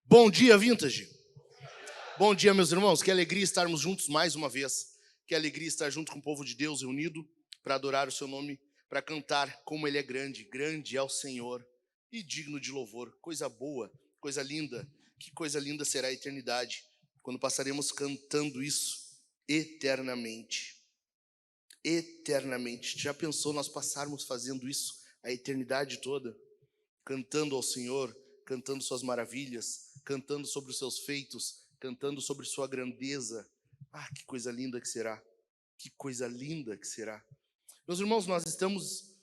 Bom dia, Vintage. Bom dia, meus irmãos. Que alegria estarmos juntos mais uma vez. Que alegria estar junto com o povo de Deus reunido para adorar o seu nome, para cantar como Ele é grande. Grande é o Senhor e digno de louvor. Coisa boa, coisa linda. Que coisa linda será a eternidade, quando passaremos cantando isso eternamente. Eternamente. Já pensou nós passarmos fazendo isso a eternidade toda? Cantando ao Senhor, cantando suas maravilhas, cantando sobre os seus feitos, cantando sobre sua grandeza. Ah, que coisa linda que será. Que coisa linda que será. Meus irmãos, nós estamos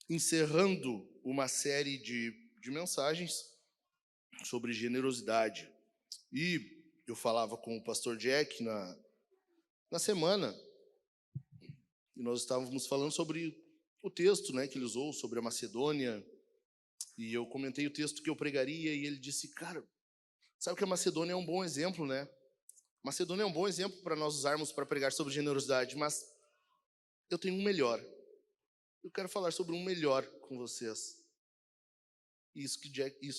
encerrando uma série de mensagens sobre generosidade. E eu falava com o pastor Jack na semana, e nós estávamos falando sobre o texto, que ele usou, sobre a Macedônia. E eu comentei o texto que eu pregaria, e ele disse, cara, sabe que a Macedônia é um bom exemplo, né? Macedônia é um bom exemplo para nós usarmos para pregar sobre generosidade, mas eu tenho um melhor. Eu quero falar sobre um melhor com vocês. Isso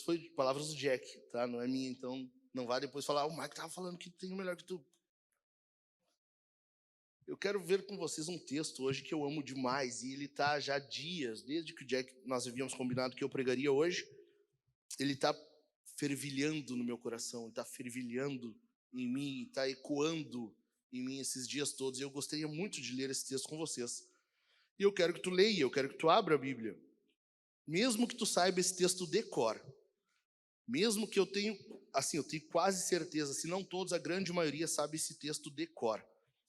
foi palavras do Jack, tá? Não é minha, então não vai depois falar, o Mike estava falando que tem um melhor que tu. Eu quero ver com vocês um texto hoje que eu amo demais, e ele está já há dias, desde que o Jack, nós havíamos combinado que eu pregaria hoje, ele está fervilhando no meu coração, ele está fervilhando em mim, está ecoando em mim esses dias todos, e eu gostaria muito de ler esse texto com vocês. E eu quero que tu leia, eu quero que tu abra a Bíblia, mesmo que tu saiba esse texto de cor, mesmo que eu tenho quase certeza, se não todos, a grande maioria sabe esse texto de cor.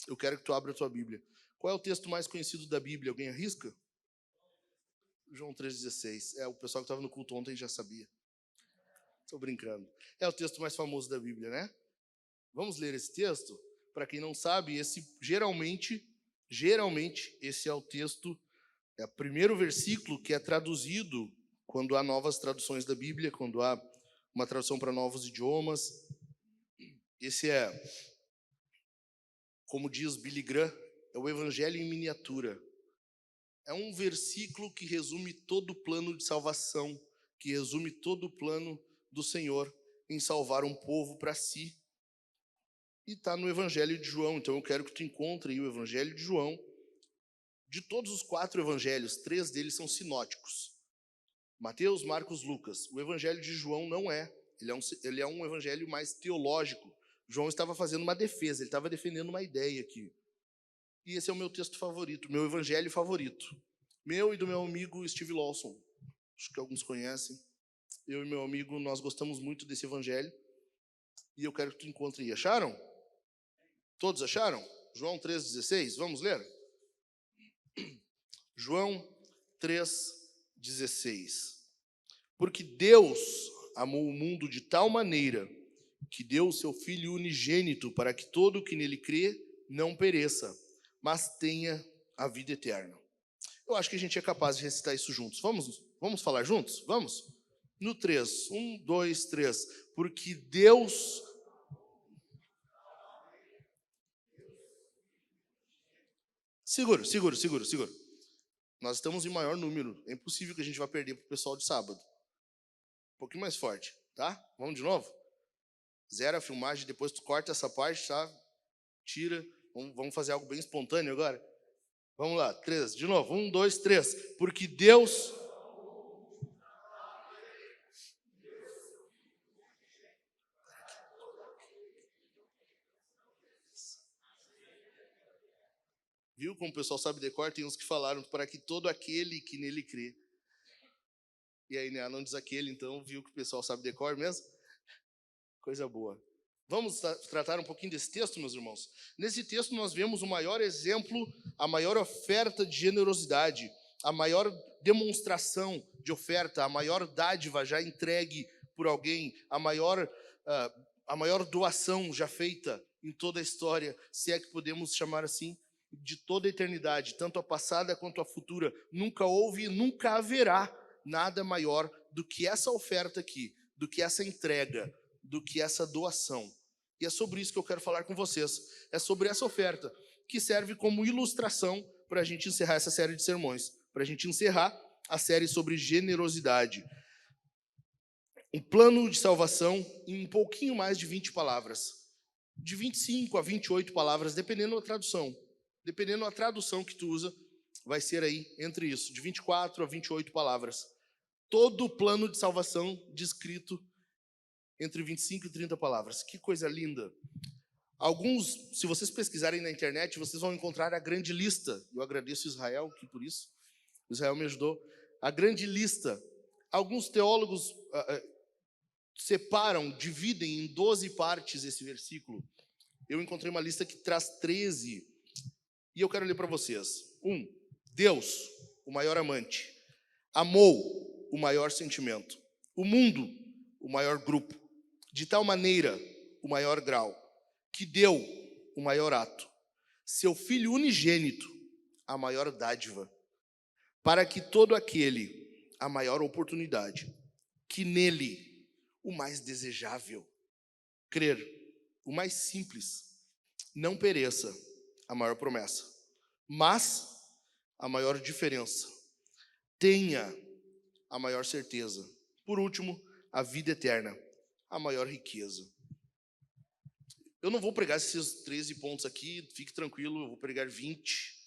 Eu quero que tu abra a tua Bíblia. Qual é o texto mais conhecido da Bíblia? Alguém arrisca? João 3,16. O pessoal que estava no culto ontem já sabia. Estou brincando. É o texto mais famoso da Bíblia, né? Vamos ler esse texto? Para quem não sabe, esse geralmente, esse é o texto, é o primeiro versículo que é traduzido quando há novas traduções da Bíblia, quando há uma tradução para novos idiomas. Esse é, como diz Billy Graham, é o Evangelho em miniatura. É um versículo que resume todo o plano de salvação, que resume todo o plano do Senhor em salvar um povo para si. E está no Evangelho de João. Então eu quero que tu encontre aí o Evangelho de João. De todos os 4 evangelhos, 3 deles são sinóticos: Mateus, Marcos, Lucas. O Evangelho de João não é. Ele é um evangelho mais teológico. João estava fazendo uma defesa, ele estava defendendo uma ideia aqui. E esse é o meu texto favorito, meu evangelho favorito. Meu e do meu amigo Steve Lawson. Acho que alguns conhecem. Eu e meu amigo, nós gostamos muito desse evangelho. E eu quero que tu encontre aí. Acharam? Todos acharam? João 3,16. Vamos ler? João 3,16. Porque Deus amou o mundo de tal maneira que deu o seu Filho unigênito para que todo o que nele crê não pereça, mas tenha a vida eterna. Eu acho que a gente é capaz de recitar isso juntos. Vamos falar juntos? Vamos? No 3. 1, 2, 3. Porque Deus... Segura. Nós estamos em maior número. É impossível que a gente vá perder para o pessoal de sábado. Um pouquinho mais forte, tá? Vamos de novo? Zera a filmagem, depois tu corta essa parte, tá? Tira. Vamos fazer algo bem espontâneo agora? Vamos lá, 3. De novo. 1, 2, 3. Porque Deus... Viu como o pessoal sabe decor? Tem uns que falaram para que todo aquele que nele crê. E aí, né? Não diz aquele, então, viu que o pessoal sabe decor mesmo? Coisa boa. Vamos tratar um pouquinho desse texto, meus irmãos? Nesse texto nós vemos o maior exemplo, a maior oferta de generosidade, a maior demonstração de oferta, a maior dádiva já entregue por alguém, a maior doação já feita em toda a história, se é que podemos chamar assim, de toda a eternidade, tanto a passada quanto a futura. Nunca houve e nunca haverá nada maior do que essa oferta aqui, do que essa entrega, do que essa doação. E é sobre isso que eu quero falar com vocês. É sobre essa oferta, que serve como ilustração para a gente encerrar essa série de sermões, para a gente encerrar a série sobre generosidade. Um plano de salvação em um pouquinho mais de 20 palavras. De 25 a 28 palavras, dependendo da tradução. Dependendo da tradução que tu usa, vai ser aí entre isso, de 24 a 28 palavras. Todo o plano de salvação descrito entre 25 e 30 palavras. Que coisa linda. Alguns, se vocês pesquisarem na internet, vocês vão encontrar a grande lista. Eu agradeço Israel, que por isso, Israel me ajudou. A grande lista. Alguns teólogos separam, dividem em 12 partes esse versículo. Eu encontrei uma lista que traz 13. E eu quero ler para vocês. 1. Deus, o maior amante, amou o maior sentimento. O mundo, o maior grupo. De tal maneira, o maior grau, que deu o maior ato. Seu Filho unigênito, a maior dádiva. Para que todo aquele, a maior oportunidade, que nele, o mais desejável, crer, o mais simples, não pereça, a maior promessa, mas a maior diferença, tenha a maior certeza. Por último, a vida eterna, a maior riqueza. Eu não vou pregar esses 13 pontos aqui, fique tranquilo, eu vou pregar 20.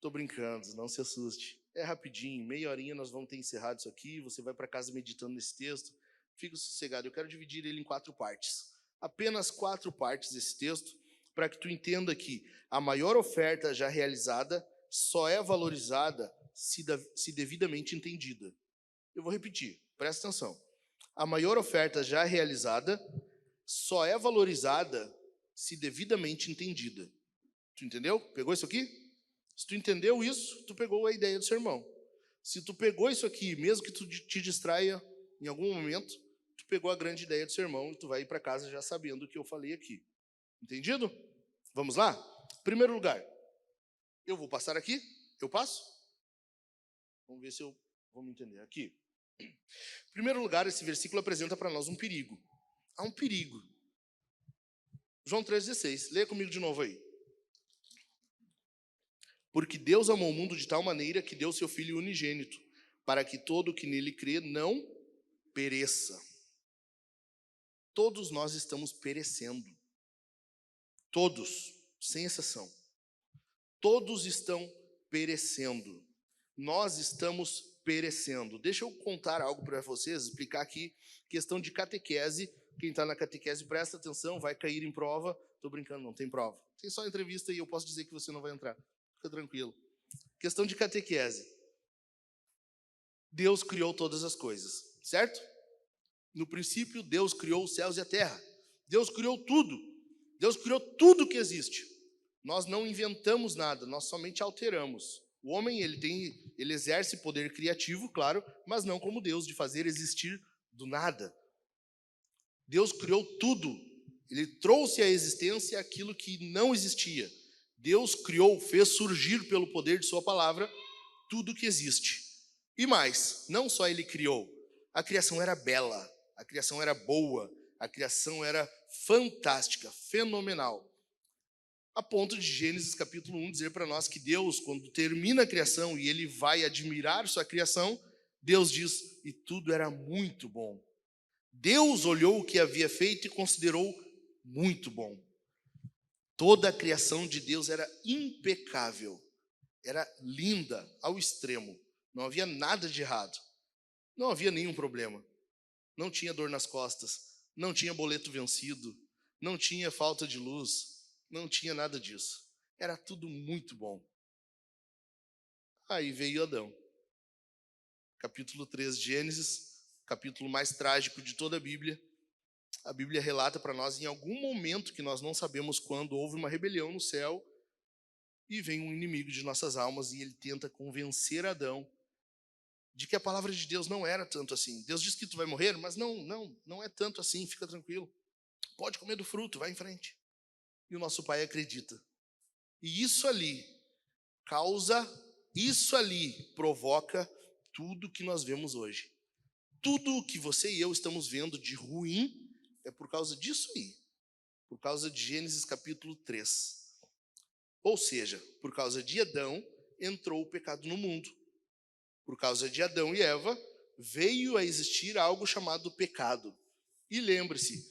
Tô brincando, não se assuste. É rapidinho, meia horinha nós vamos ter encerrado isso aqui, você vai para casa meditando nesse texto. Fique sossegado, eu quero dividir ele em 4 partes. Apenas 4 partes desse texto, para que tu entenda que a maior oferta já realizada só é valorizada se devidamente entendida. Eu vou repetir, presta atenção. A maior oferta já realizada só é valorizada se devidamente entendida. Tu entendeu? Pegou isso aqui? Se tu entendeu isso, tu pegou a ideia do sermão. Se tu pegou isso aqui, mesmo que tu te distraia em algum momento, tu pegou a grande ideia do sermão e tu vai ir para casa já sabendo o que eu falei aqui. Entendido? Vamos lá? Primeiro lugar, eu vou passar aqui. Eu passo? Vamos ver se eu vou me entender. Aqui. Em primeiro lugar, esse versículo apresenta para nós um perigo. Há um perigo. João 3,16. Leia comigo de novo aí. Porque Deus amou o mundo de tal maneira que deu seu Filho unigênito, para que todo o que nele crê não pereça. Todos nós estamos perecendo. Todos, sem exceção. Todos estão perecendo. Nós estamos perecendo. Deixa eu contar algo para vocês, explicar aqui, questão de catequese. Quem está na catequese, presta atenção, vai cair em prova. Estou brincando, não tem prova. Tem só entrevista e eu posso dizer que você não vai entrar. Fica tranquilo. Questão de catequese. Deus criou todas as coisas, certo? No princípio, Deus criou os céus e a terra. Deus criou tudo. Deus criou tudo que existe. Nós não inventamos nada, nós somente alteramos. O homem, ele exerce poder criativo, claro, mas não como Deus, de fazer existir do nada. Deus criou tudo. Ele trouxe à existência aquilo que não existia. Deus criou, fez surgir pelo poder de sua palavra tudo que existe. E mais, não só ele criou, a criação era bela, a criação era boa, a criação era fantástica, fenomenal. A ponto de Gênesis capítulo 1 dizer para nós que Deus, quando termina a criação e ele vai admirar sua criação, Deus diz, e tudo era muito bom. Deus olhou o que havia feito e considerou muito bom. Toda a criação de Deus era impecável, era linda ao extremo. Não havia nada de errado, não havia nenhum problema. Não tinha dor nas costas, não tinha boleto vencido, não tinha falta de luz, não tinha nada disso. Era tudo muito bom. Aí veio Adão. Capítulo 3 de Gênesis, capítulo mais trágico de toda a Bíblia. A Bíblia relata para nós, em algum momento que nós não sabemos quando, houve uma rebelião no céu e vem um inimigo de nossas almas e ele tenta convencer Adão de que a palavra de Deus não era tanto assim. Deus diz que tu vai morrer, mas não é tanto assim, fica tranquilo. Pode comer do fruto, vai em frente. E o nosso pai acredita. E isso ali provoca tudo que nós vemos hoje. Tudo o que você e eu estamos vendo de ruim é por causa disso aí. Por causa de Gênesis capítulo 3. Ou seja, por causa de Adão, entrou o pecado no mundo. Por causa de Adão e Eva, veio a existir algo chamado pecado. E lembre-se,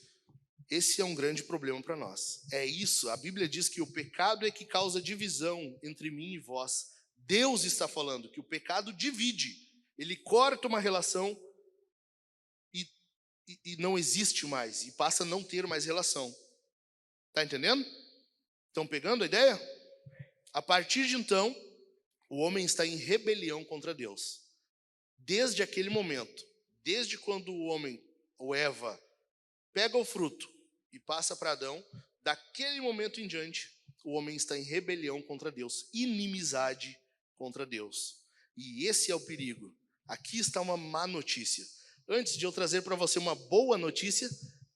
esse é um grande problema para nós. É isso, a Bíblia diz que o pecado é que causa divisão entre mim e vós. Deus está falando que o pecado divide, ele corta uma relação e não existe mais, e passa a não ter mais relação. Está entendendo? Estão pegando a ideia? A partir de então, o homem está em rebelião contra Deus. Desde aquele momento, desde quando o homem, ou Eva, pega o fruto e passa para Adão, daquele momento em diante, o homem está em rebelião contra Deus, inimizade contra Deus. E esse é o perigo. Aqui está uma má notícia. Antes de eu trazer para você uma boa notícia,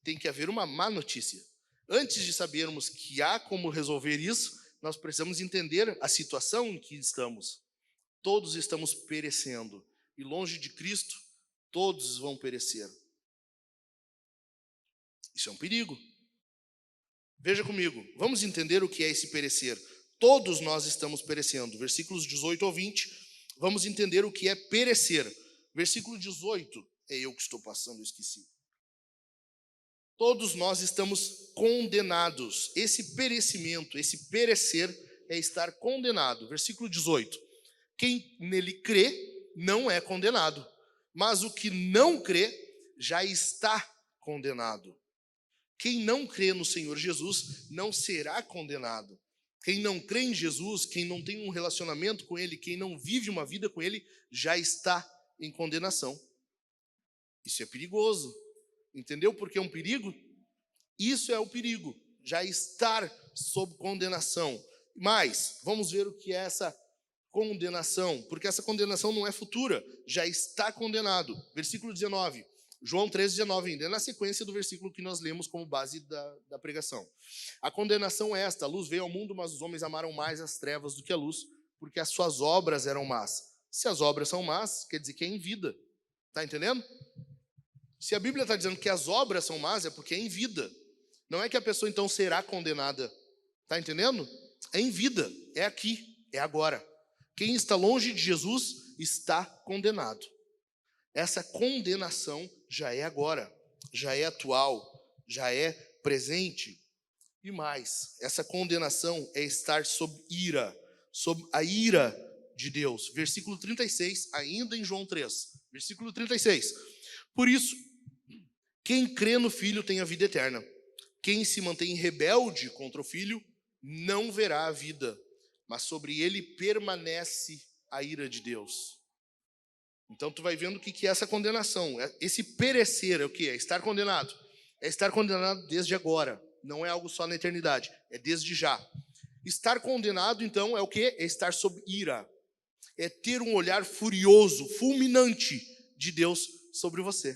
tem que haver uma má notícia. Antes de sabermos que há como resolver isso, nós precisamos entender a situação em que estamos. Todos estamos perecendo. E longe de Cristo, todos vão perecer. Isso é um perigo. Veja comigo, vamos entender o que é esse perecer. Todos nós estamos perecendo. Versículos 18 ao 20, vamos entender o que é perecer. Versículo 18, é eu que estou passando, eu esqueci. Todos nós estamos condenados. Esse perecimento, esse perecer é estar condenado. Versículo 18. Quem nele crê não é condenado, mas o que não crê já está condenado. Quem não crê no Senhor Jesus não será condenado. Quem não crê em Jesus, quem não tem um relacionamento com Ele, quem não vive uma vida com Ele, já está em condenação. Isso é perigoso. Entendeu por que é um perigo? Isso é o perigo, já estar sob condenação. Mas, vamos ver o que é essa condenação, porque essa condenação não é futura, já está condenado. Versículo 19, João 13:19 ainda, é na sequência do versículo que nós lemos como base da pregação. A condenação é esta: a luz veio ao mundo, mas os homens amaram mais as trevas do que a luz, porque as suas obras eram más. Se as obras são más, quer dizer que é em vida. Está entendendo? Se a Bíblia está dizendo que as obras são más, é porque é em vida. Não é que a pessoa então será condenada. Está entendendo? É em vida, é aqui, é agora. Quem está longe de Jesus está condenado. Essa condenação já é agora, já é atual, já é presente. E mais, essa condenação é estar sob ira, sob a ira de Deus. Versículo 36, ainda em João 3. Versículo 36. Por isso, quem crê no Filho tem a vida eterna. Quem se mantém rebelde contra o Filho não verá a vida, mas sobre ele permanece a ira de Deus. Então tu vai vendo o que é essa condenação. Esse perecer é o que? É estar condenado. É estar condenado desde agora. Não é algo só na eternidade. É desde já. Estar condenado, então, é o que? É estar sob ira. É ter um olhar furioso, fulminante de Deus sobre você.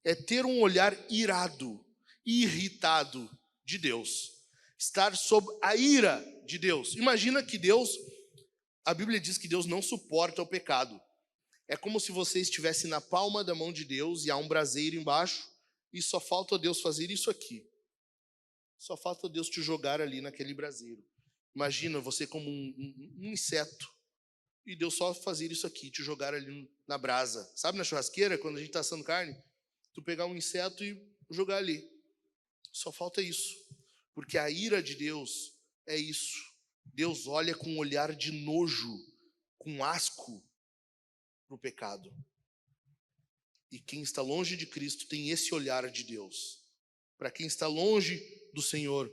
É ter um olhar irado, irritado de Deus. Estar sob a ira de Deus. Imagina que Deus, a Bíblia diz que Deus não suporta o pecado. É como se você estivesse na palma da mão de Deus e há um braseiro embaixo e só falta Deus fazer isso aqui. Só falta Deus te jogar ali naquele braseiro. Imagina você como um inseto e Deus só fazer isso aqui, te jogar ali na brasa. Sabe na churrasqueira, quando a gente está assando carne? Tu pegar um inseto e jogar ali. Só falta isso. Porque a ira de Deus é isso. Deus olha com um olhar de nojo, com asco para o pecado. E quem está longe de Cristo tem esse olhar de Deus. Para quem está longe do Senhor,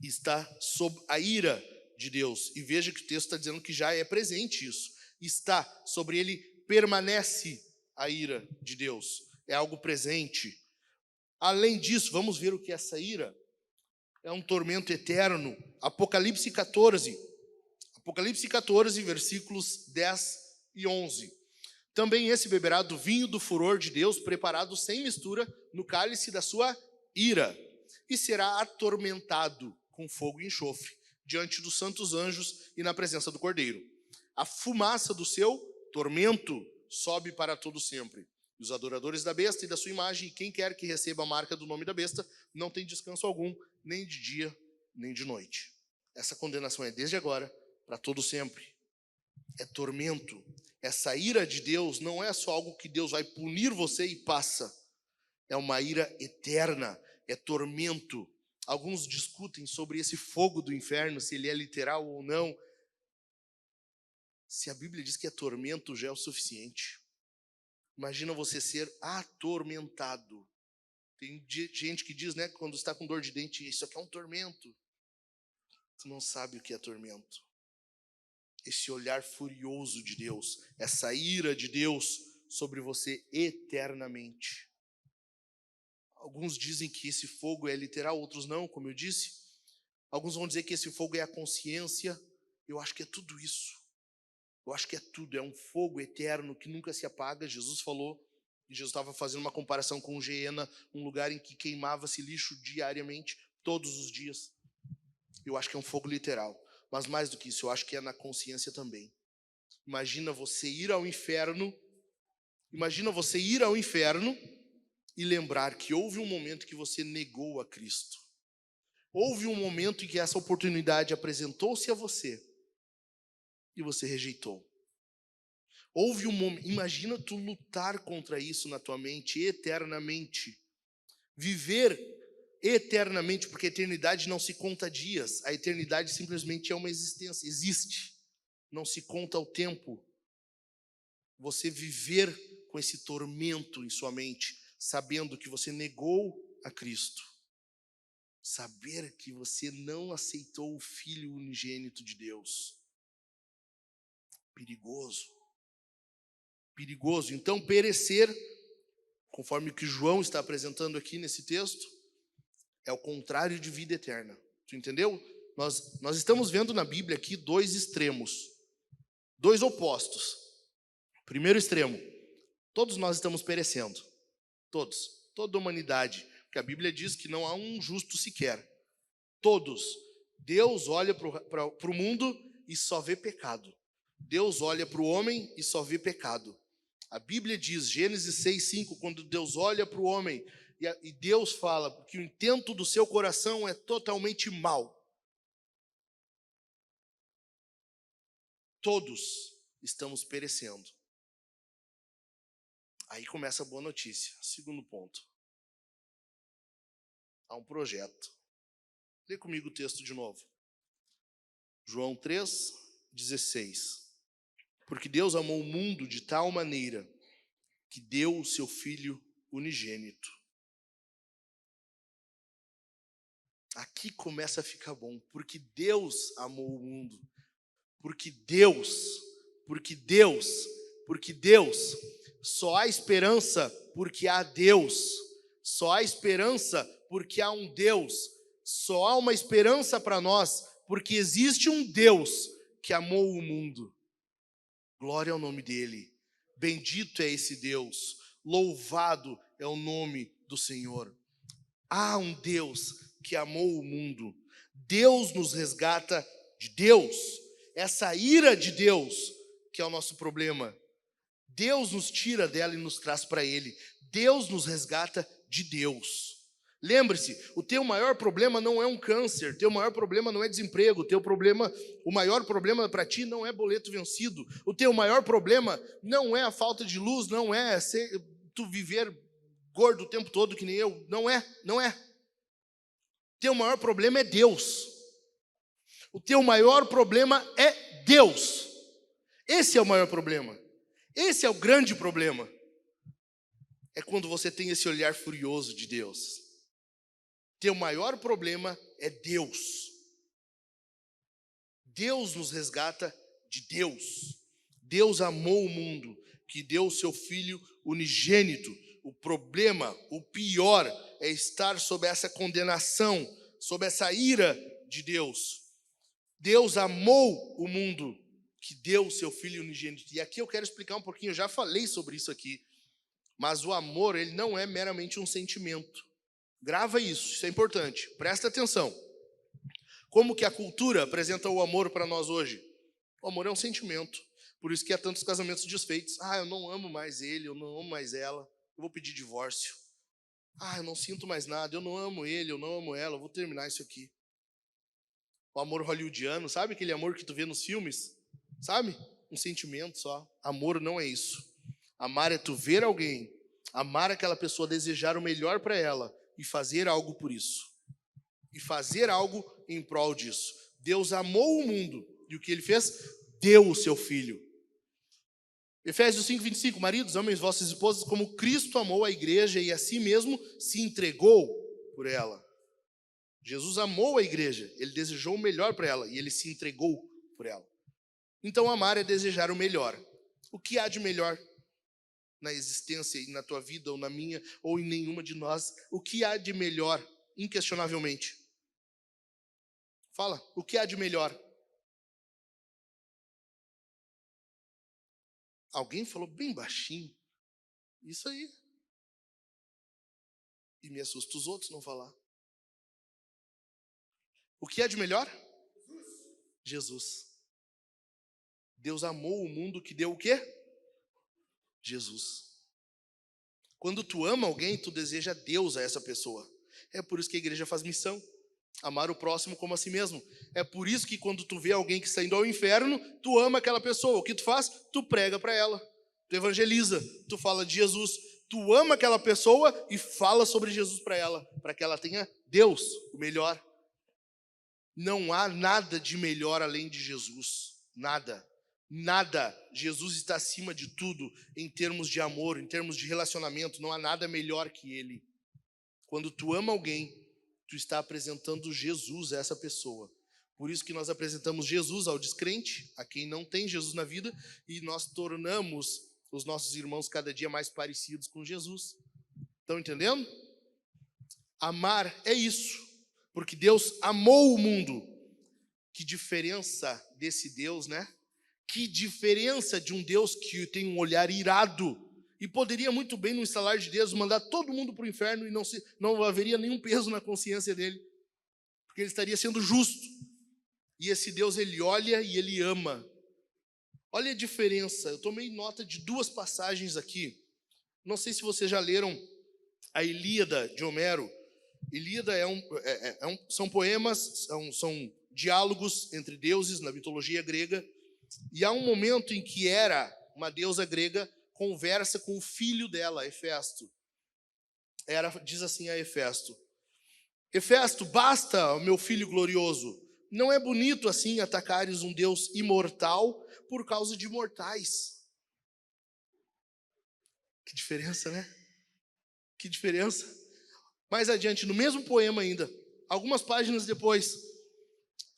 está sob a ira de Deus. E veja que o texto está dizendo que já é presente isso. Está, sobre ele permanece a ira de Deus. É algo presente. Além disso, vamos ver o que é essa ira. É um tormento eterno. Apocalipse 14. Apocalipse 14, versículos 10 e 11. Também esse beberá do vinho do furor de Deus, preparado sem mistura no cálice da sua ira, e será atormentado com fogo e enxofre, diante dos santos anjos e na presença do Cordeiro. A fumaça do seu tormento sobe para todo sempre. Os adoradores da besta e da sua imagem, e quem quer que receba a marca do nome da besta, não tem descanso algum, nem de dia, nem de noite. Essa condenação é desde agora, para todo sempre. É tormento, Essa ira de Deus não é só algo que Deus vai punir você e passa. É uma ira eterna, é tormento. Alguns discutem sobre esse fogo do inferno, se ele é literal ou não. Se a Bíblia diz que é tormento, já é o suficiente. Imagina você ser atormentado. Tem gente que diz, né, quando está com dor de dente, isso aqui é um tormento. Tu não sabe o que é tormento. Esse olhar furioso de Deus, essa ira de Deus sobre você eternamente. Alguns dizem que esse fogo é literal, outros não, como eu disse. Alguns vão dizer que esse fogo é a consciência. Eu acho que é tudo isso. Eu acho que é tudo, é um fogo eterno que nunca se apaga. Jesus falou, e Jesus estava fazendo uma comparação com Geena, um lugar em que queimava-se lixo diariamente, todos os dias. Eu acho que é um fogo literal. Mas mais do que isso, eu acho que é na consciência também. Imagina você ir ao inferno e lembrar que houve um momento que você negou a Cristo. Houve um momento em que essa oportunidade apresentou-se a você e você rejeitou. Houve um momento, imagina tu lutar contra isso na tua mente eternamente. Viver eternamente, porque a eternidade não se conta dias, a eternidade simplesmente é uma existência, existe, não se conta o tempo. Você viver com esse tormento em sua mente, sabendo que você negou a Cristo, saber que você não aceitou o Filho unigênito de Deus, perigoso, perigoso. Então perecer, conforme o que João está apresentando aqui nesse texto, é o contrário de vida eterna. Tu entendeu? Nós estamos vendo na Bíblia aqui dois extremos, dois opostos. Primeiro extremo, todos nós estamos perecendo. Todos, toda a humanidade. Porque a Bíblia diz que não há um justo sequer. Todos. Deus olha para o mundo e só vê pecado. Deus olha para o homem e só vê pecado. A Bíblia diz, Gênesis 6:5, quando Deus olha para o homem, e Deus fala que o intento do seu coração é totalmente mau. Todos estamos perecendo. Aí começa a boa notícia. Segundo ponto. Há um projeto. Lê comigo o texto de novo. João 3:16. Porque Deus amou o mundo de tal maneira que deu o seu Filho unigênito. Aqui começa a ficar bom. Porque Deus amou o mundo. Porque Deus, só há esperança porque há Deus. Só há esperança porque há um Deus. Só há uma esperança para nós porque existe um Deus que amou o mundo. Glória ao nome dele. Bendito é esse Deus. Louvado é o nome do Senhor. Há um Deus que amou o mundo. Deus nos resgata de Deus. Essa ira de Deus que é o nosso problema. Deus nos tira dela e nos traz para ele. Deus nos resgata de Deus. Lembre-se, o teu maior problema não é um câncer, teu maior problema não é desemprego, o maior problema para ti não é boleto vencido, o teu maior problema não é a falta de luz, não é tu viver gordo o tempo todo que nem eu, não é. Teu maior problema é Deus. O teu maior problema é Deus. Esse é o maior problema. Esse é o grande problema. É quando você tem esse olhar furioso de Deus. Teu maior problema é Deus. Deus nos resgata de Deus. Deus amou o mundo, que deu o seu Filho unigênito. O problema, o pior, é estar sob essa condenação, sob essa ira de Deus. Deus amou o mundo, que deu o seu Filho unigênito. E aqui eu quero explicar um pouquinho, eu já falei sobre isso aqui. Mas o amor, ele não é meramente um sentimento. Grava isso é importante. Presta atenção. Como que a cultura apresenta o amor para nós hoje? O amor é um sentimento. Por isso que há tantos casamentos desfeitos. Eu não amo mais ele, eu não amo mais ela. Eu vou pedir divórcio. Eu não sinto mais nada, eu não amo ele, eu não amo ela, eu vou terminar isso aqui. O amor hollywoodiano, sabe aquele amor que tu vê nos filmes? Sabe? um sentimento só. Amor não é isso. Amar é tu ver alguém, amar aquela pessoa, desejar o melhor para ela e fazer algo por isso. E fazer algo em prol disso. Deus amou o mundo e o que ele fez? Deu o seu filho. Efésios 5:25, maridos, amem vossas esposas como Cristo amou a igreja e a si mesmo se entregou por ela. Jesus amou a igreja, ele desejou o melhor para ela e ele se entregou por ela. Então amar é desejar o melhor. O que há de melhor na existência e na tua vida ou na minha ou em nenhuma de nós? O que há de melhor, inquestionavelmente? Fala, o que há de melhor? Alguém falou bem baixinho. Isso aí. E me assusta os outros não falar. O que há de melhor? Jesus. Deus amou o mundo que deu o quê? Jesus. Quando tu ama alguém, tu deseja Deus a essa pessoa. É por isso que a igreja faz missão. Amar o próximo como a si mesmo. É por isso que quando tu vê alguém que está indo ao inferno, tu ama aquela pessoa. O que tu faz? Tu prega para ela. Tu evangeliza. Tu fala de Jesus. Tu ama aquela pessoa e fala sobre Jesus para ela. Para que ela tenha Deus, o melhor. Não há nada de melhor além de Jesus. Nada. Nada. Jesus está acima de tudo em termos de amor, em termos de relacionamento. Não há nada melhor que Ele. Quando tu ama alguém, tu está apresentando Jesus a essa pessoa. Por isso que nós apresentamos Jesus ao descrente, a quem não tem Jesus na vida, e nós tornamos os nossos irmãos cada dia mais parecidos com Jesus. Estão entendendo? Amar é isso, porque Deus amou o mundo. Que diferença desse Deus, né? Que diferença de um Deus que tem um olhar irado e poderia muito bem, no instalar de Deus, mandar todo mundo para o inferno e não haveria nenhum peso na consciência dele, porque ele estaria sendo justo. E esse Deus, ele olha e ele ama. Olha a diferença. Eu tomei nota de duas passagens aqui. Não sei se vocês já leram a Ilíada de Homero. Ilíada são poemas, são diálogos entre deuses na mitologia grega. E há um momento em que Hera, uma deusa grega, conversa com o filho dela, Hefesto. Hera diz assim a Hefesto: Hefesto, basta, meu filho glorioso. Não é bonito assim atacares um Deus imortal por causa de mortais. Que diferença, né? Que diferença. Mais adiante, no mesmo poema ainda, algumas páginas depois,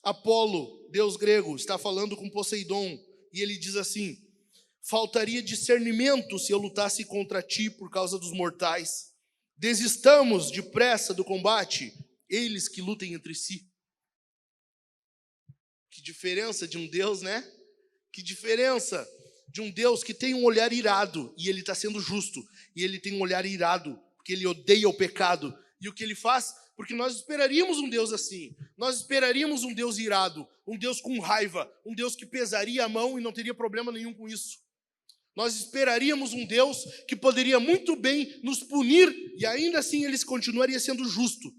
Apolo, deus grego, está falando com Poseidon, e ele diz assim: faltaria discernimento se eu lutasse contra ti por causa dos mortais. Desistamos depressa do combate, eles que lutem entre si. Que diferença de um Deus, né? Que diferença de um Deus que tem um olhar irado, e ele está sendo justo, e ele tem um olhar irado, porque ele odeia o pecado. E o que ele faz? Porque nós esperaríamos um Deus assim, nós esperaríamos um Deus irado, um Deus com raiva, um Deus que pesaria a mão e não teria problema nenhum com isso. Nós esperaríamos um Deus que poderia muito bem nos punir e ainda assim ele continuaria sendo justo.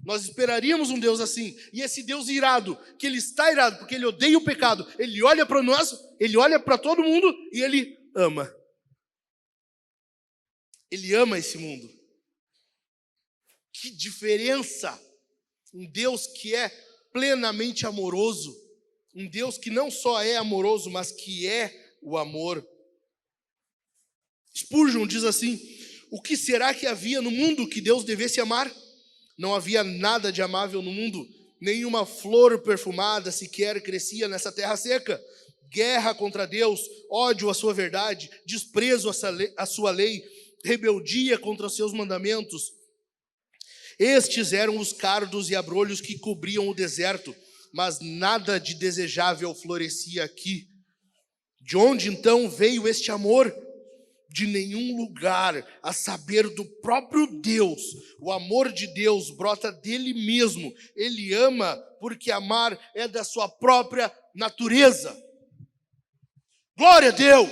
Nós esperaríamos um Deus assim, e esse Deus irado, que ele está irado porque ele odeia o pecado, ele olha para nós, ele olha para todo mundo e ele ama. Ele ama esse mundo. Que diferença! Um Deus que é plenamente amoroso, um Deus que não só é amoroso, mas que é o amor. Spurgeon diz assim: o que será que havia no mundo que Deus devesse amar? Não havia nada de amável no mundo, nenhuma flor perfumada sequer crescia nessa terra seca. Guerra contra Deus, ódio à sua verdade, desprezo à sua lei, rebeldia contra os seus mandamentos. Estes eram os cardos e abrolhos que cobriam o deserto, mas nada de desejável florescia aqui. De onde então veio este amor? De nenhum lugar, a saber do próprio Deus. O amor de Deus brota dele mesmo. Ele ama porque amar é da sua própria natureza. Glória a Deus!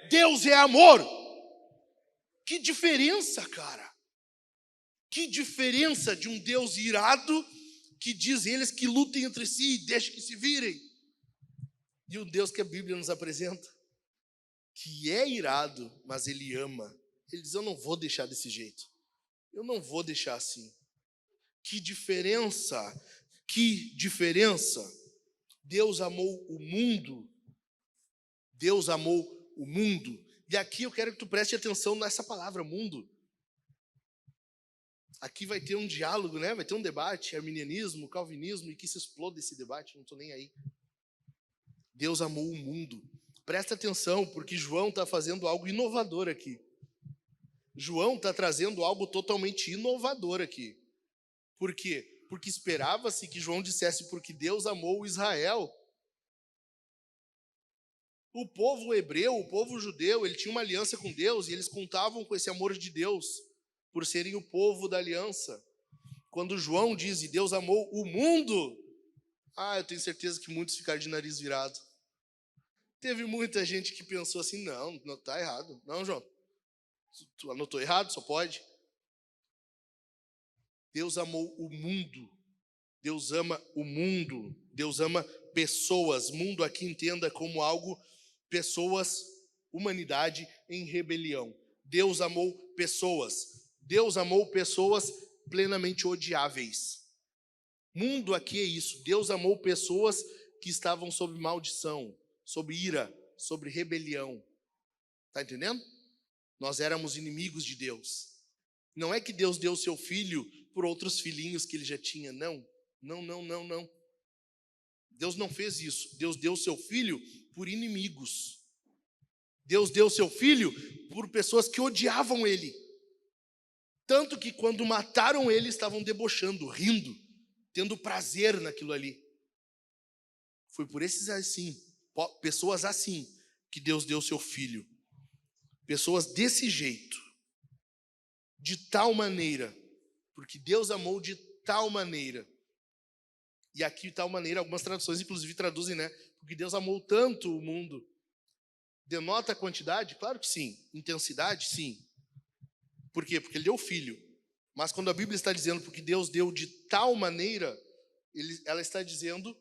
Deus é amor. Que diferença, cara! Que diferença de um Deus irado que diz eles que lutem entre si e deixem que se virem. E o Deus que a Bíblia nos apresenta, que é irado, mas Ele ama. Ele diz, eu não vou deixar desse jeito. Eu não vou deixar assim. Que diferença! Que diferença! Deus amou o mundo. Deus amou o mundo. E aqui eu quero que tu preste atenção nessa palavra, mundo. Aqui vai ter um diálogo, né? Vai ter um debate, arminianismo, calvinismo, e que se exploda esse debate, não estou nem aí. Deus amou o mundo. Presta atenção, porque João está fazendo algo inovador aqui. João está trazendo algo totalmente inovador aqui. Por quê? Porque esperava-se que João dissesse porque Deus amou Israel. O povo hebreu, o povo judeu, ele tinha uma aliança com Deus e eles contavam com esse amor de Deus por serem o povo da aliança. Quando João diz, e Deus amou o mundo, eu tenho certeza que muitos ficaram de nariz virado. Teve muita gente que pensou assim, não está errado. Não, João, tu anotou errado, só pode. Deus amou o mundo. Deus ama o mundo. Deus ama pessoas. Mundo aqui entenda como algo, pessoas, humanidade em rebelião. Deus amou pessoas. Deus amou pessoas plenamente odiáveis. Mundo aqui é isso. Deus amou pessoas que estavam sob maldição, sob ira, sob rebelião. Está entendendo? Nós éramos inimigos de Deus. Não é que Deus deu o seu filho por outros filhinhos que ele já tinha, não. Não. Deus não fez isso. Deus deu o seu filho por inimigos. Deus deu o seu filho por pessoas que odiavam ele. Tanto que quando mataram ele, estavam debochando, rindo, tendo prazer naquilo ali. Foi por esses assim, pessoas assim, que Deus deu o seu filho. Pessoas desse jeito, de tal maneira, porque Deus amou de tal maneira. E aqui, de tal maneira, algumas traduções inclusive traduzem, né? Porque Deus amou tanto o mundo. Denota a quantidade? Claro que sim. Intensidade? Sim. Por quê? Porque ele deu o filho. Mas quando a Bíblia está dizendo porque Deus deu de tal maneira, ela está dizendo,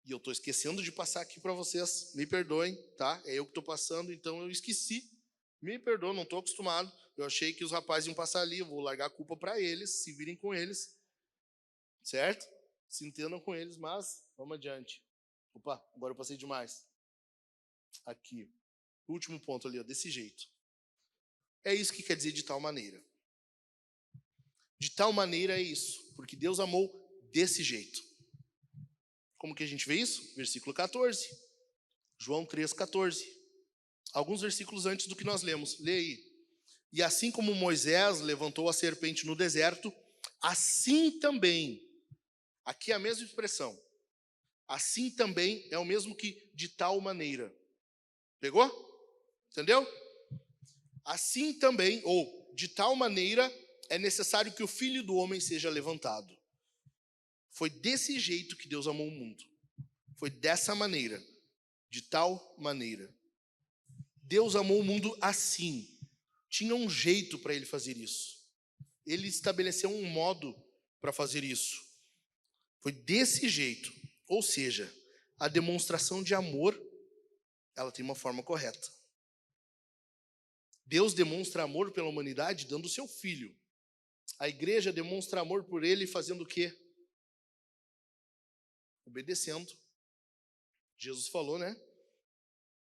e eu estou esquecendo de passar aqui para vocês, me perdoem, tá? É eu que estou passando, então eu esqueci. Me perdoem, não estou acostumado. Eu achei que os rapazes iam passar ali, eu vou largar a culpa para eles, se virem com eles. Certo? Se entendam com eles, mas vamos adiante. Opa, agora eu passei demais. Aqui. O último ponto ali, ó, desse jeito. É isso que quer dizer de tal maneira. De tal maneira é isso, porque Deus amou desse jeito. Como que a gente vê isso? Versículo 14. João 3,14. Alguns versículos antes do que nós lemos. Lê aí. E assim como Moisés levantou a serpente no deserto, assim também, aqui é a mesma expressão, assim também é o mesmo que de tal maneira. Pegou? Entendeu? Assim também, ou de tal maneira, é necessário que o Filho do Homem seja levantado. Foi desse jeito que Deus amou o mundo. Foi dessa maneira, de tal maneira. Deus amou o mundo assim. Tinha um jeito para ele fazer isso. Ele estabeleceu um modo para fazer isso. Foi desse jeito. Ou seja, a demonstração de amor, ela tem uma forma correta. Deus demonstra amor pela humanidade dando o seu filho. A igreja demonstra amor por ele fazendo o quê? Obedecendo. Jesus falou, né?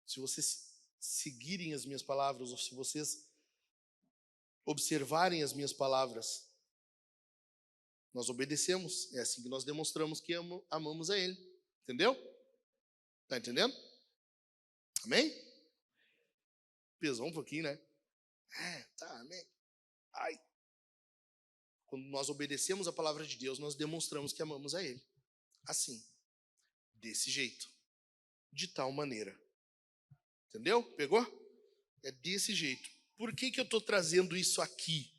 Se vocês seguirem as minhas palavras, ou se vocês observarem as minhas palavras, nós obedecemos. É assim que nós demonstramos que amamos a ele. Entendeu? Tá entendendo? Amém? Pesou um pouquinho, né? Tá, amém. Ai. Quando nós obedecemos a palavra de Deus, nós demonstramos que amamos a ele. Assim. Desse jeito. De tal maneira. Entendeu? Pegou? É desse jeito. Por que eu estou trazendo isso aqui?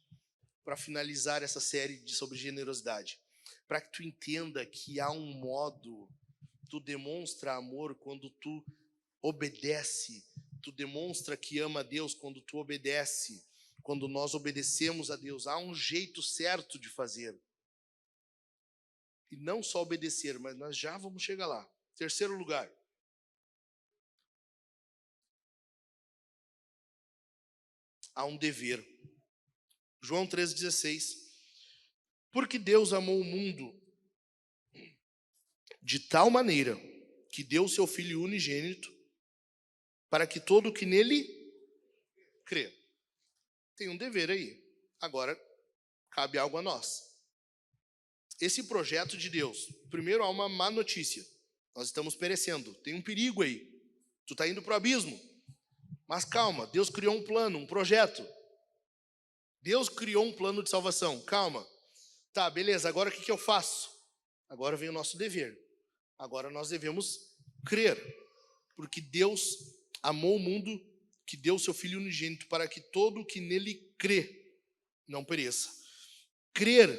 Para finalizar essa série sobre generosidade. Para que tu entenda que há um modo. Tu demonstra amor quando tu obedece. Tu demonstra que ama a Deus quando tu obedece. Quando nós obedecemos a Deus. Há um jeito certo de fazer. E não só obedecer, mas nós já vamos chegar lá. Terceiro lugar. Há um dever. João 3,16. Porque Deus amou o mundo de tal maneira que deu o seu Filho unigênito para que todo o que nele crê. Tem um dever aí. Agora, cabe algo a nós. Esse projeto de Deus, primeiro há uma má notícia. Nós estamos perecendo. Tem um perigo aí. Tu está indo para o abismo. Mas calma, Deus criou um plano, um projeto. Deus criou um plano de salvação. Calma. Tá, beleza, agora o que eu faço? Agora vem o nosso dever. Agora nós devemos crer. Porque Deus amou o mundo que deu o seu Filho unigênito para que todo o que nele crê não pereça. Crer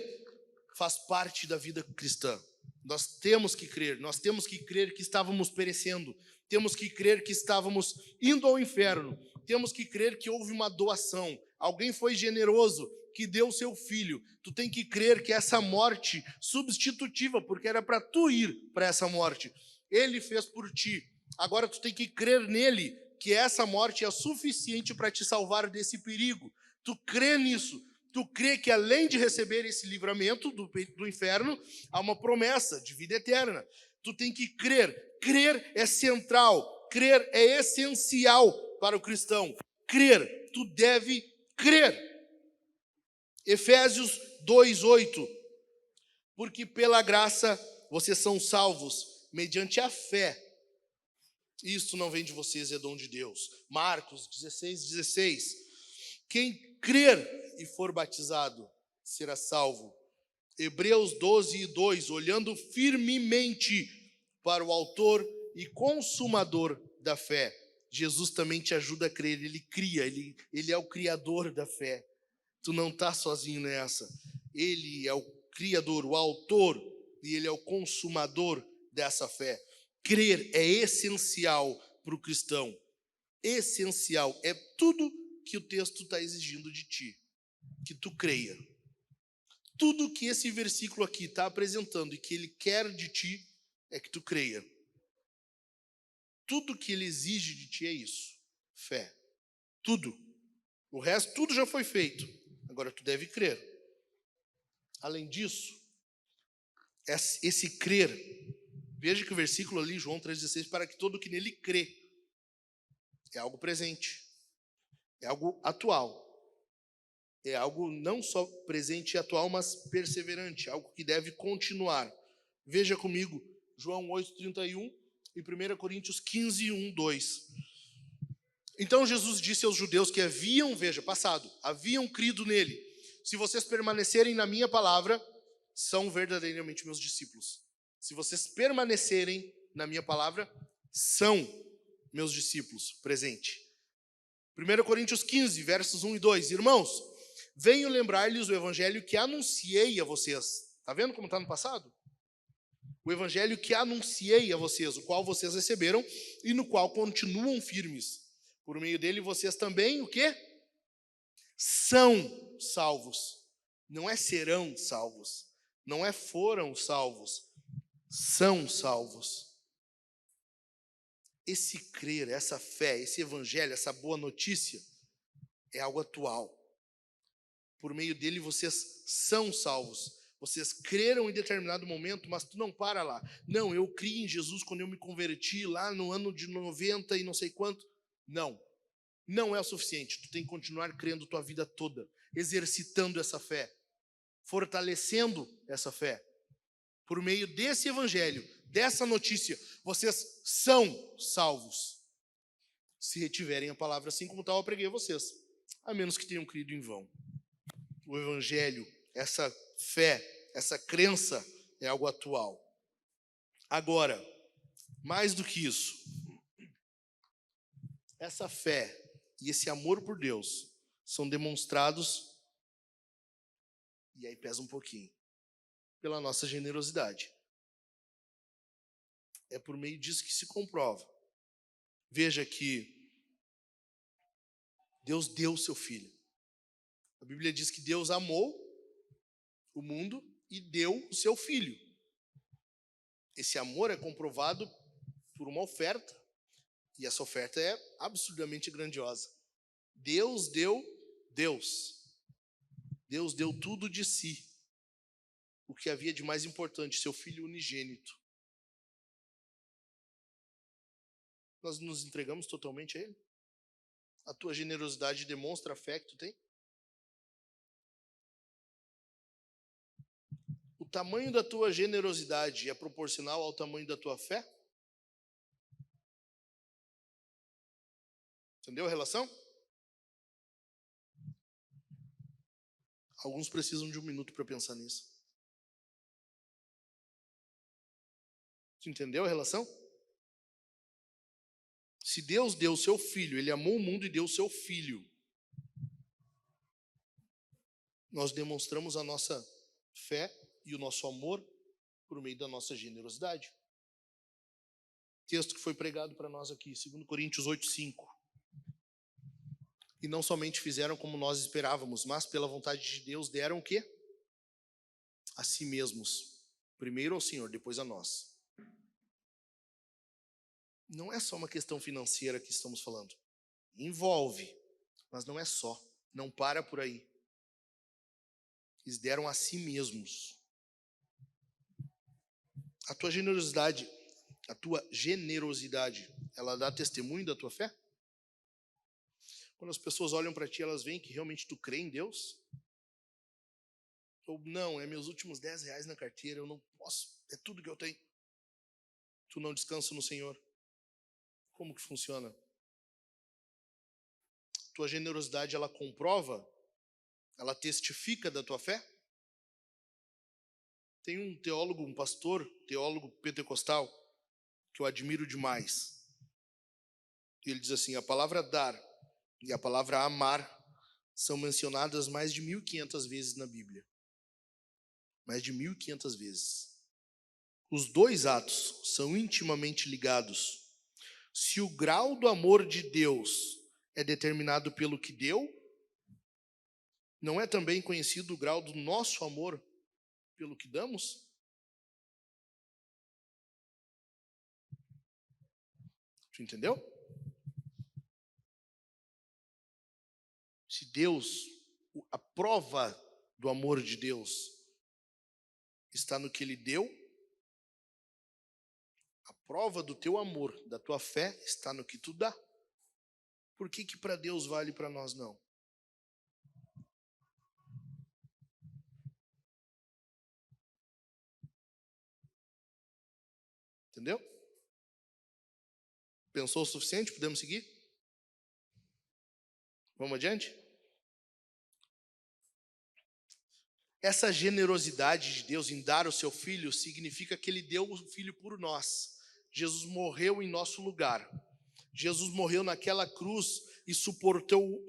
faz parte da vida cristã. Nós temos que crer que estávamos perecendo, temos que crer que estávamos indo ao inferno, temos que crer que houve uma doação, alguém foi generoso, que deu o seu filho. Tu tem que crer que essa morte substitutiva, porque era para tu ir para essa morte, ele fez por ti. Agora tu tem que crer nele, que essa morte é suficiente para te salvar desse perigo. Tu crê nisso. Tu crê que além de receber esse livramento do inferno, há uma promessa de vida eterna. Tu tem que crer. Crer é central. Crer é essencial para o cristão. Crer. Tu deve crer. Efésios 2:8. Porque pela graça vocês são salvos mediante a fé. Isso não vem de vocês, é dom de Deus. Marcos 16:16. Quem crer e for batizado será salvo. Hebreus 12:2. Olhando firmemente para o autor e consumador da fé. Jesus também te ajuda a crer. Ele cria, ele é o criador da fé. Tu não está sozinho nessa. Ele é o criador, o autor, e ele é o consumador dessa fé. Crer é essencial para o cristão. Essencial. É tudo que o texto está exigindo de ti. Que tu creia. Tudo que esse versículo aqui está apresentando e que ele quer de ti é que tu creia. Tudo que ele exige de ti é isso. Fé. Tudo. O resto, tudo já foi feito. Agora tu deve crer. Além disso, esse crer, veja que o versículo ali, João 3,16, para que todo que nele crê, é algo presente, é algo atual, é algo não só presente e atual, mas perseverante, algo que deve continuar. Veja comigo, João 8:31 e 1 Coríntios 15:1-2. Então Jesus disse aos judeus que haviam, veja, passado, haviam crido nele: se vocês permanecerem na minha palavra, são verdadeiramente meus discípulos. Se vocês permanecerem na minha palavra, são meus discípulos. Presente. 1 Coríntios 15, versos 1 e 2. Irmãos, venho lembrar-lhes o evangelho que anunciei a vocês. Está vendo como está no passado? O evangelho que anunciei a vocês, o qual vocês receberam e no qual continuam firmes. Por meio dele vocês também, o quê? São salvos. Não é serão salvos. Não é foram salvos. São salvos. Esse crer, essa fé, esse evangelho, essa boa notícia é algo atual. Por meio dele vocês são salvos. Vocês creram em determinado momento, mas tu não para lá. Não, eu criei em Jesus quando eu me converti lá no ano de 90 e não sei quanto. Não, não é o suficiente. Tu tem que continuar crendo tua vida toda, exercitando essa fé, fortalecendo essa fé. Por meio desse evangelho, dessa notícia, vocês são salvos. Se retiverem a palavra assim como tal, eu preguei a vocês. A menos que tenham crido em vão. O evangelho, essa fé, essa crença é algo atual. Agora, mais do que isso, essa fé e esse amor por Deus são demonstrados, e aí pesa um pouquinho, pela nossa generosidade. É por meio disso que se comprova. Veja que Deus deu o seu Filho. A Bíblia diz que Deus amou o mundo e deu o seu Filho. Esse amor é comprovado por uma oferta, e essa oferta é absurdamente grandiosa. Deus deu tudo de si, o que havia de mais importante, seu Filho unigênito. Nós nos entregamos totalmente a Ele? A tua generosidade demonstra a fé que tu tem? O tamanho da tua generosidade é proporcional ao tamanho da tua fé? Entendeu a relação? Alguns precisam de um minuto para pensar nisso. Tu entendeu a relação? Se Deus deu o seu Filho, Ele amou o mundo e deu o seu Filho, nós demonstramos a nossa fé e o nosso amor por meio da nossa generosidade. Texto que foi pregado para nós aqui, 2 Coríntios 8:5. E não somente fizeram como nós esperávamos, mas pela vontade de Deus deram o quê? A si mesmos. Primeiro ao Senhor, depois a nós. Não é só uma questão financeira que estamos falando. Envolve, mas não é só. Não para por aí. Eles deram a si mesmos. A tua generosidade, ela dá testemunho da tua fé? Quando as pessoas olham para ti, elas veem que realmente tu crê em Deus? Ou não, é meus últimos R$10 na carteira, eu não posso, é tudo que eu tenho. Tu não descansa no Senhor. Como que funciona? Tua generosidade, ela comprova, ela testifica da tua fé? Tem um teólogo, um pastor, teólogo pentecostal, que eu admiro demais. Ele diz assim: a palavra dar e a palavra amar são mencionadas mais de 1.500 vezes na Bíblia. Mais de 1.500 vezes. Os dois atos são intimamente ligados. Se o grau do amor de Deus é determinado pelo que deu, não é também conhecido o grau do nosso amor pelo que damos? Tu entendeu? Se Deus, a prova do amor de Deus está no que Ele deu, a prova do teu amor, da tua fé, está no que tu dá. Por que para Deus vale e para nós não? Entendeu? Pensou o suficiente? Podemos seguir? Vamos adiante? Essa generosidade de Deus em dar o seu Filho significa que Ele deu o Filho por nós. Jesus morreu em nosso lugar. Jesus morreu naquela cruz e suportou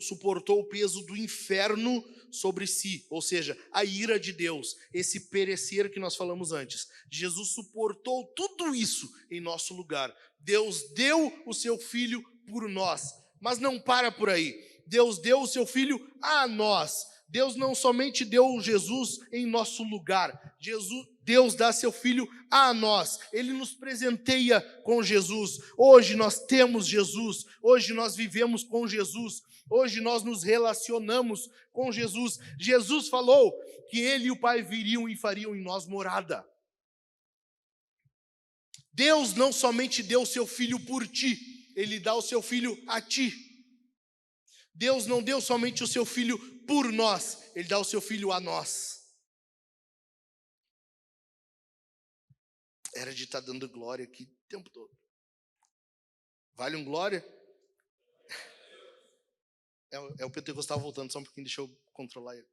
o peso do inferno sobre si, ou seja, a ira de Deus, esse perecer que nós falamos antes. Jesus suportou tudo isso em nosso lugar. Deus deu o seu Filho por nós, mas não para por aí. Deus deu o seu Filho a nós. Deus não somente deu Jesus em nosso lugar, Deus dá seu Filho a nós, Ele nos presenteia com Jesus. Hoje nós temos Jesus, hoje nós vivemos com Jesus, hoje nós nos relacionamos com Jesus. Jesus falou que Ele e o Pai viriam e fariam em nós morada. Deus não somente deu o seu Filho por ti, Ele dá o seu Filho a ti. Deus não deu somente o seu Filho por nós, Ele dá o seu Filho a nós. Era de estar dando glória aqui o tempo todo. Vale um glória? É o pentecostal voltando, só um pouquinho, deixa eu controlar ele.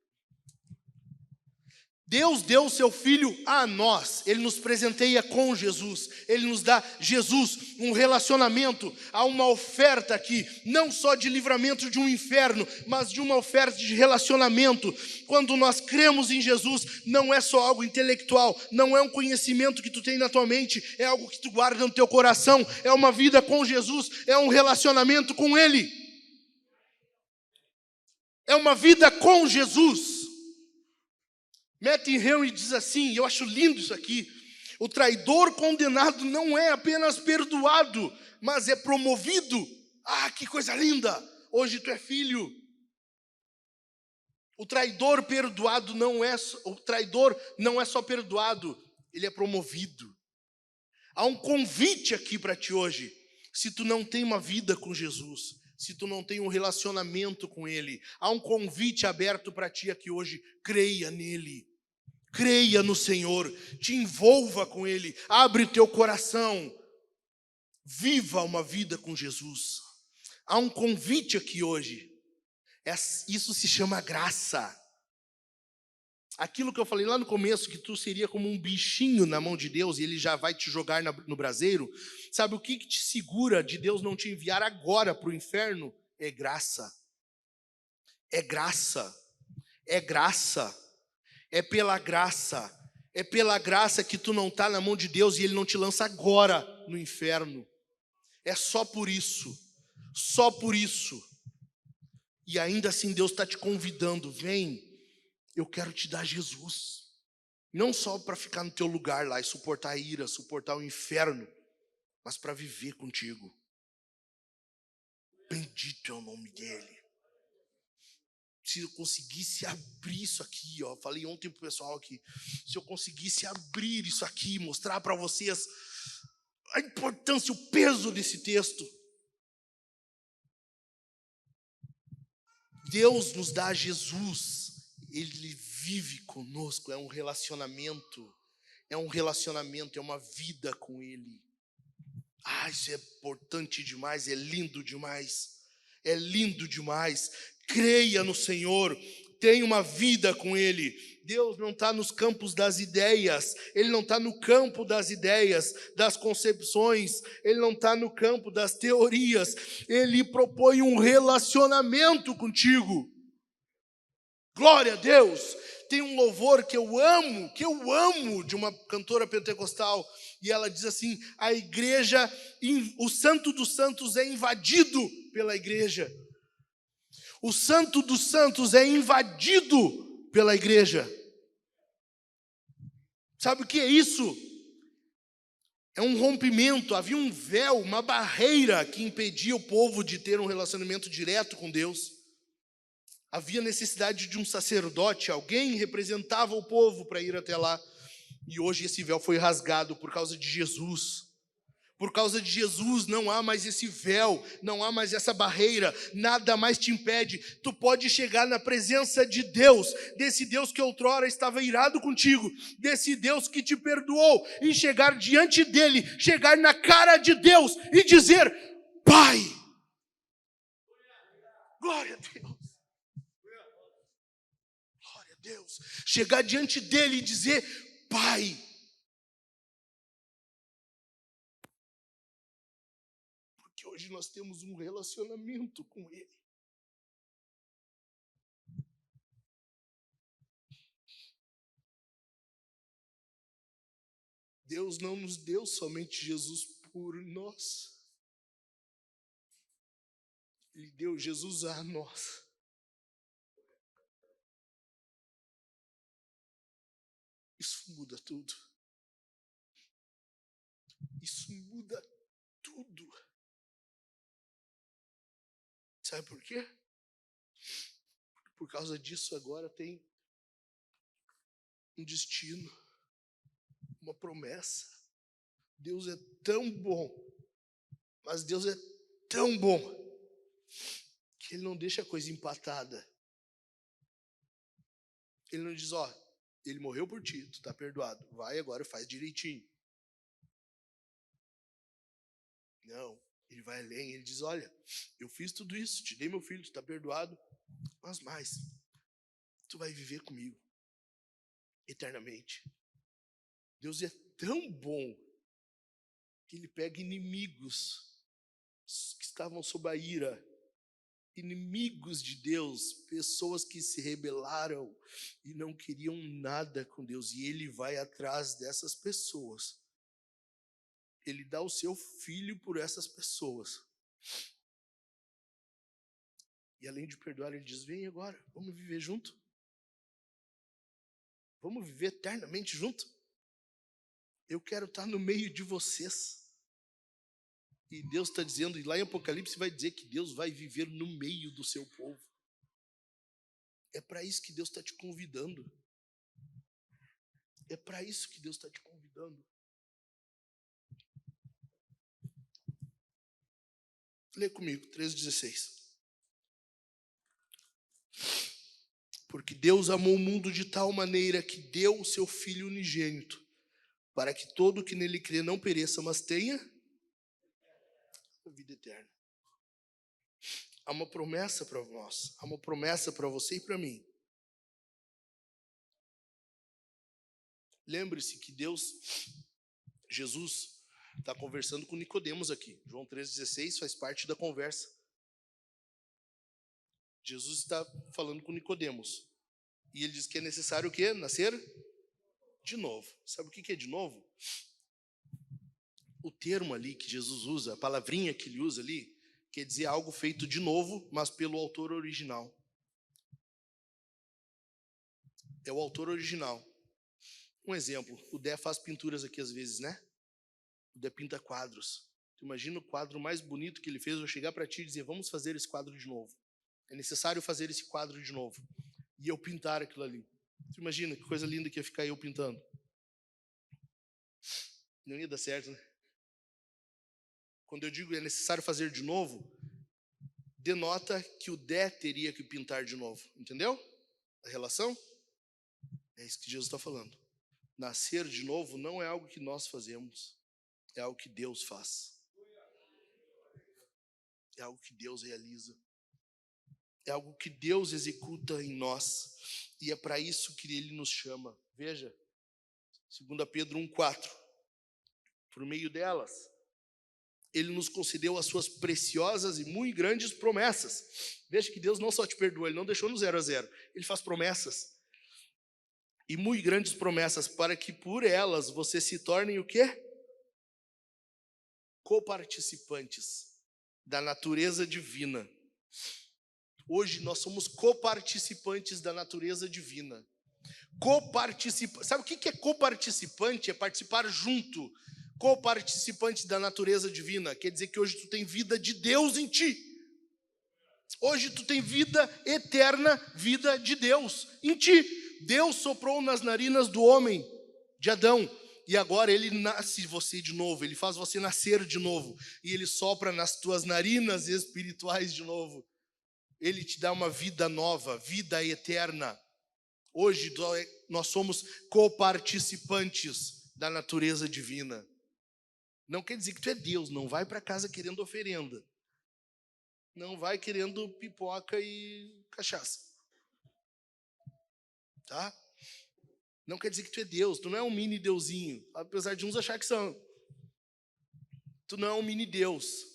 Deus deu o seu Filho a nós, Ele nos presenteia com Jesus, Ele nos dá Jesus, um relacionamento, há uma oferta aqui, não só de livramento de um inferno, mas de uma oferta de relacionamento. Quando nós cremos em Jesus, não é só algo intelectual, não é um conhecimento que tu tem na tua mente, é algo que tu guarda no teu coração, é uma vida com Jesus, é um relacionamento com Ele. É uma vida com Jesus. Matthew Henry diz assim, eu acho lindo isso aqui: O traidor condenado não é apenas perdoado, mas é promovido. Ah, que coisa linda! Hoje tu é filho. O traidor não é só perdoado, ele é promovido. Há um convite aqui para ti hoje. Se tu não tem uma vida com Jesus, se tu não tem um relacionamento com Ele, há um convite aberto para ti aqui hoje. Creia nele, creia no Senhor, te envolva com Ele, abre o teu coração, viva uma vida com Jesus. Há um convite aqui hoje. Isso se chama graça. Aquilo que eu falei lá no começo, que tu seria como um bichinho na mão de Deus e Ele já vai te jogar no braseiro. Sabe o que te segura de Deus não te enviar agora para o inferno? É graça. É graça. É graça. É pela graça. É pela graça que tu não está na mão de Deus e Ele não te lança agora no inferno. É só por isso. Só por isso. E ainda assim Deus está te convidando. Vem, eu quero te dar Jesus. Não só para ficar no teu lugar lá e suportar a ira, suportar o inferno, mas para viver contigo. Bendito é o nome dele. Se eu conseguisse abrir isso aqui, ó, falei ontem pro pessoal aqui, se eu conseguisse abrir isso aqui, mostrar para vocês a importância, o peso desse texto. Deus nos dá Jesus, Ele vive conosco, é um relacionamento, é uma vida com Ele. Ah, isso é importante demais, é lindo demais, é lindo demais. Creia no Senhor, tenha uma vida com Ele. Deus não está nos campos das ideias, Ele não está no campo das ideias, das concepções, Ele não está no campo das teorias, Ele propõe um relacionamento contigo. Glória a Deus. Tem um louvor que eu amo, de uma cantora pentecostal, e ela diz assim: a igreja, o Santo dos Santos é invadido pela igreja. O Santo dos Santos é invadido pela igreja. Sabe o que é isso? É um rompimento, havia um véu, uma barreira que impedia o povo de ter um relacionamento direto com Deus. Havia necessidade de um sacerdote, alguém representava o povo para ir até lá. E hoje esse véu foi rasgado por causa de Jesus. Por causa de Jesus não há mais esse véu, não há mais essa barreira, nada mais te impede. Tu pode chegar na presença de Deus, desse Deus que outrora estava irado contigo, desse Deus que te perdoou, e chegar diante dele, chegar na cara de Deus e dizer: Pai, glória a Deus. Deus, chegar diante dele e dizer: Pai. Porque hoje nós temos um relacionamento com Ele. Deus não nos deu somente Jesus por nós. Ele deu Jesus a nós. Isso muda tudo. Isso muda tudo. Sabe por quê? Por causa disso agora tem um destino, uma promessa. Deus é tão bom, mas Deus é tão bom que Ele não deixa a coisa empatada. Ele não diz: ó, Ele morreu por ti, tu está perdoado, vai agora e faz direitinho. Não, Ele vai além, Ele diz: olha, eu fiz tudo isso, te dei meu filho, tu está perdoado, mas mais, tu vai viver comigo eternamente. Deus é tão bom que Ele pega inimigos que estavam sob a ira, inimigos de Deus, pessoas que se rebelaram e não queriam nada com Deus, e Ele vai atrás dessas pessoas. Ele dá o seu filho por essas pessoas. E além de perdoar, Ele diz: vem agora, vamos viver junto. Vamos viver eternamente junto. Eu quero estar no meio de vocês. E Deus está dizendo, e lá em Apocalipse vai dizer que Deus vai viver no meio do seu povo. É para isso que Deus está te convidando. É para isso que Deus está te convidando. Lê comigo, 3,16. Porque Deus amou o mundo de tal maneira que deu o seu Filho unigênito, para que todo que nele crê não pereça, mas tenha a vida eterna. Há uma promessa para nós, há uma promessa para você e para mim. Lembre-se que Jesus, está conversando com Nicodemos aqui. João 3,16 faz parte da conversa. Jesus está falando com Nicodemos. E ele diz que é necessário o quê? Nascer de novo. Sabe o que é de novo? O termo ali que Jesus usa, a palavrinha que ele usa ali, quer dizer algo feito de novo, mas pelo autor original. É o autor original. Um exemplo, o Dé faz pinturas aqui às vezes, né? O Dé pinta quadros. Tu imagina o quadro mais bonito que ele fez, eu vou chegar para ti e dizer, vamos fazer esse quadro de novo. É necessário fazer esse quadro de novo. E eu pintar aquilo ali. Tu imagina que coisa linda que ia ficar eu pintando. Não ia dar certo, né? Quando eu digo é necessário fazer de novo, denota que o Dé teria que pintar de novo. Entendeu? A relação? É isso que Jesus está falando. Nascer de novo não é algo que nós fazemos. É algo que Deus faz. É algo que Deus realiza. É algo que Deus executa em nós. E é para isso que Ele nos chama. Veja, 2 Pedro 1,4. Por meio delas, Ele nos concedeu as suas preciosas e muito grandes promessas. Veja que Deus não só te perdoa, Ele não deixou no 0 a 0. Ele faz promessas. E muito grandes promessas, para que por elas você se tornem o quê? Coparticipantes da natureza divina. Hoje nós somos coparticipantes da natureza divina. Sabe o que é coparticipante? É participar junto. Coparticipante da natureza divina. Quer dizer que hoje tu tem vida de Deus em ti. Hoje tu tem vida eterna, vida de Deus em ti. Deus soprou nas narinas do homem, de Adão. E agora ele nasce você de novo. Ele faz você nascer de novo. E ele sopra nas tuas narinas espirituais de novo. Ele te dá uma vida nova, vida eterna. Hoje nós somos coparticipantes da natureza divina. Não quer dizer que tu é Deus, não vai para casa querendo oferenda. Não vai querendo pipoca e cachaça. Tá? Não quer dizer que tu é Deus, tu não é um mini deusinho, apesar de uns achar que são. Tu não é um mini Deus.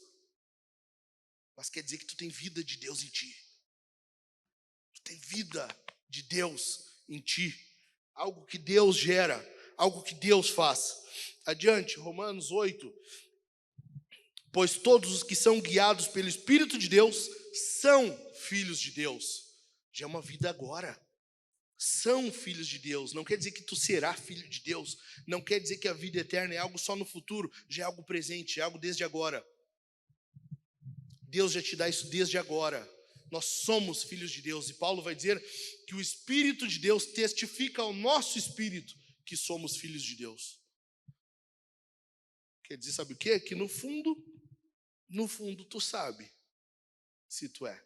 Mas quer dizer que tu tem vida de Deus em ti. Tu tem vida de Deus em ti. Algo que Deus gera, algo que Deus faz. Adiante, Romanos 8. Pois todos os que são guiados pelo Espírito de Deus são filhos de Deus. Já é uma vida agora. São filhos de Deus. Não quer dizer que tu será filho de Deus. Não quer dizer que a vida eterna é algo só no futuro. Já é algo presente, é algo desde agora. Deus já te dá isso desde agora. Nós somos filhos de Deus. E Paulo vai dizer que o Espírito de Deus testifica ao nosso espírito que somos filhos de Deus. Quer dizer, sabe o quê? Que no fundo tu sabe se tu é.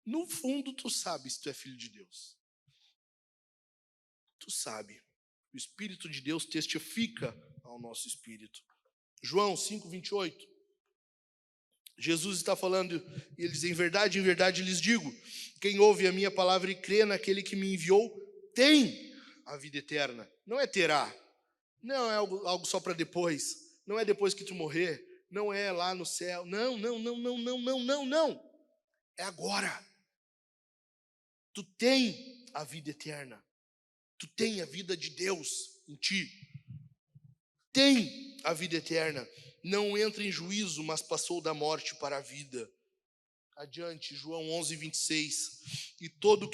No fundo tu sabe se tu é filho de Deus. Tu sabe. O Espírito de Deus testifica ao nosso espírito. João 5:28. Jesus está falando, e ele diz, em verdade lhes digo, quem ouve a minha palavra e crê naquele que me enviou, tem a vida eterna. Não é terá. Não é algo só para depois. Não é depois que tu morrer. Não é lá no céu. Não. É agora. Tu tem a vida eterna. Tu tem a vida de Deus em ti. Tem a vida eterna. Não entra em juízo, mas passou da morte para a vida. Adiante, João 11:26. E todo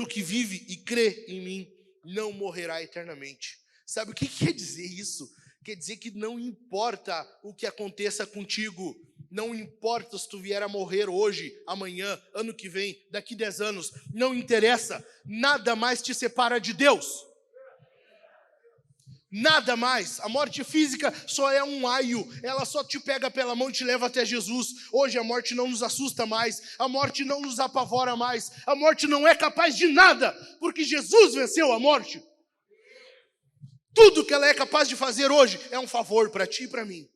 que vive e crê em mim, não morrerá eternamente. Sabe o que quer dizer isso? Quer dizer que não importa o que aconteça contigo, não importa se tu vier a morrer hoje, amanhã, ano que vem, daqui 10 anos, não interessa, nada mais te separa de Deus. Nada mais. A morte física só é um aio, ela só te pega pela mão e te leva até Jesus. Hoje a morte não nos assusta mais, a morte não nos apavora mais, a morte não é capaz de nada, porque Jesus venceu a morte. Tudo que ela é capaz de fazer hoje é um favor para ti e para mim.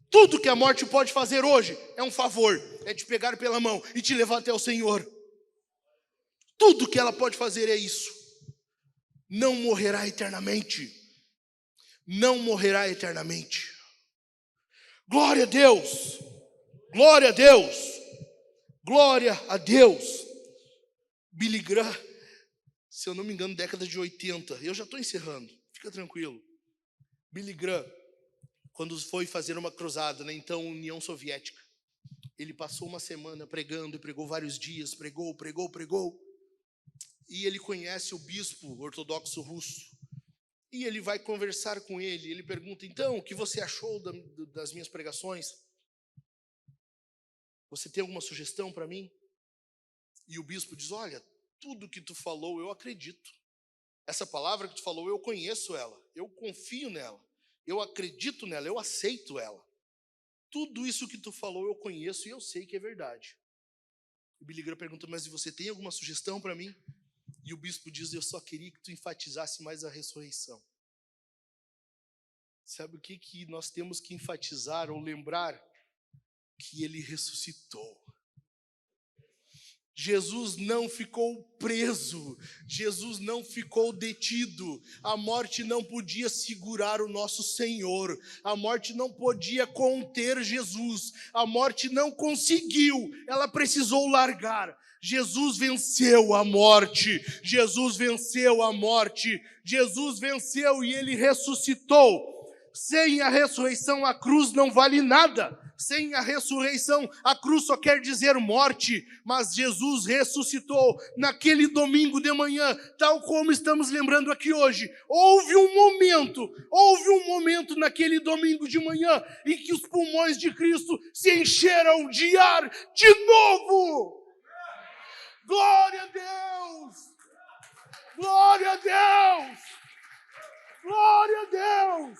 Tudo que a morte pode fazer hoje é um favor, é te pegar pela mão e te levar até o Senhor. Tudo que ela pode fazer é isso. Não morrerá eternamente. Não morrerá eternamente. Glória a Deus. Glória a Deus. Glória a Deus. Billy Graham, se eu não me engano, década de 80. Eu já estou encerrando, fica tranquilo. Billy Graham, quando foi fazer uma cruzada na então União Soviética, ele passou uma semana pregando e pregou vários dias, pregou. E ele conhece o bispo ortodoxo russo. E ele vai conversar com ele. Ele pergunta, então, o que você achou das minhas pregações? Você tem alguma sugestão para mim? E o bispo diz, olha, tudo que tu falou eu acredito. Essa palavra que tu falou eu conheço ela. Eu confio nela. Eu acredito nela. Eu aceito ela. Tudo isso que tu falou eu conheço e eu sei que é verdade. O Billy Graham pergunta, mas você tem alguma sugestão para mim? E o bispo diz, eu só queria que tu enfatizasse mais a ressurreição. Sabe o que nós temos que enfatizar ou lembrar? Que ele ressuscitou. Jesus não ficou preso, Jesus não ficou detido, a morte não podia segurar o nosso Senhor, a morte não podia conter Jesus, a morte não conseguiu, ela precisou largar. Jesus venceu a morte, Jesus venceu a morte, Jesus venceu e ele ressuscitou. Sem a ressurreição, a cruz não vale nada. Sem a ressurreição, a cruz só quer dizer morte. Mas Jesus ressuscitou naquele domingo de manhã, tal como estamos lembrando aqui hoje. Houve um momento naquele domingo de manhã em que os pulmões de Cristo se encheram de ar de novo. Glória a Deus! Glória a Deus! Glória a Deus!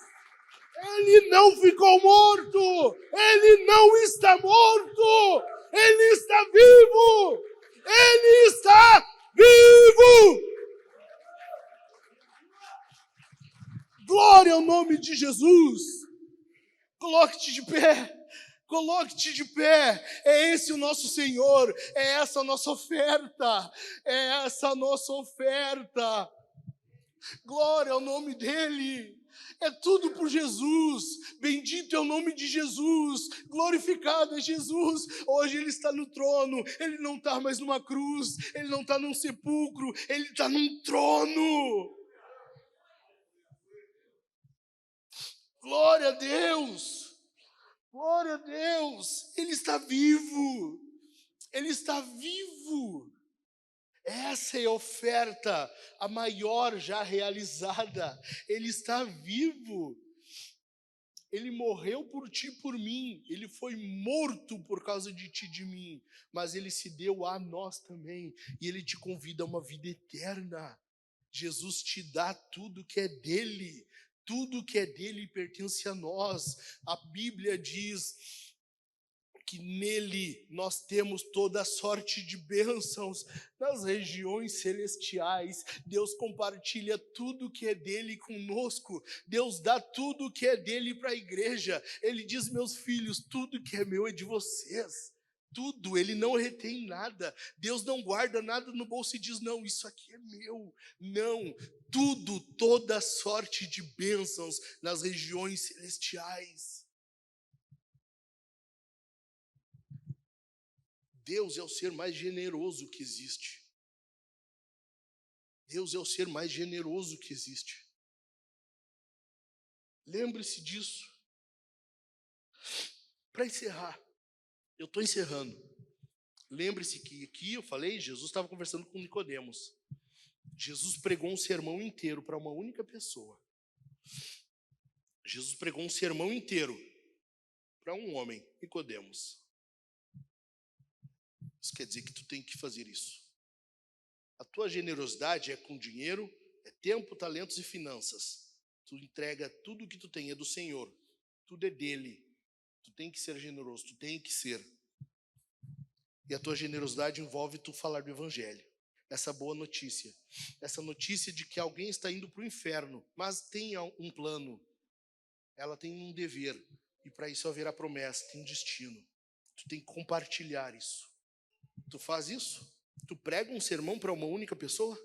Ele não ficou morto, ele não está morto, ele está vivo, ele está vivo. Glória ao nome de Jesus. Coloque-te de pé, coloque-te de pé. É esse o nosso Senhor, é essa a nossa oferta, é essa a nossa oferta. Glória ao nome dele. É tudo por Jesus, bendito é o nome de Jesus, glorificado é Jesus. Hoje ele está no trono, ele não está mais numa cruz, ele não está num sepulcro, ele está num trono. Glória a Deus, glória a Deus, ele está vivo, ele está vivo. Essa é a oferta, a maior já realizada. Ele está vivo. Ele morreu por ti e por mim. Ele foi morto por causa de ti e de mim. Mas ele se deu a nós também. E ele te convida a uma vida eterna. Jesus te dá tudo que é dele. Tudo que é dele pertence a nós. A Bíblia diz que nele nós temos toda a sorte de bênçãos nas regiões celestiais. Deus compartilha tudo que é dele conosco. Deus dá tudo que é dele para a igreja. Ele diz, meus filhos, tudo que é meu é de vocês. Tudo, ele não retém nada. Deus não guarda nada no bolso e diz, não, isso aqui é meu. Não, tudo, toda a sorte de bênçãos nas regiões celestiais. Deus é o ser mais generoso que existe. Deus é o ser mais generoso que existe. Lembre-se disso. Para encerrar, eu estou encerrando. Lembre-se que aqui eu falei, Jesus estava conversando com Nicodemos. Jesus pregou um sermão inteiro para uma única pessoa. Jesus pregou um sermão inteiro para um homem, Nicodemos. Isso quer dizer que tu tem que fazer isso. A tua generosidade é com dinheiro, é tempo, talentos e finanças. Tu entrega tudo o que tu tem, é do Senhor. Tudo é dele. Tu tem que ser generoso, tu tem que ser. E a tua generosidade envolve tu falar do evangelho. Essa boa notícia. Essa notícia de que alguém está indo para o inferno, mas tem um plano. Ela tem um dever. E para isso haverá promessa, tem destino. Tu tem que compartilhar isso. Tu faz isso? Tu prega um sermão para uma única pessoa?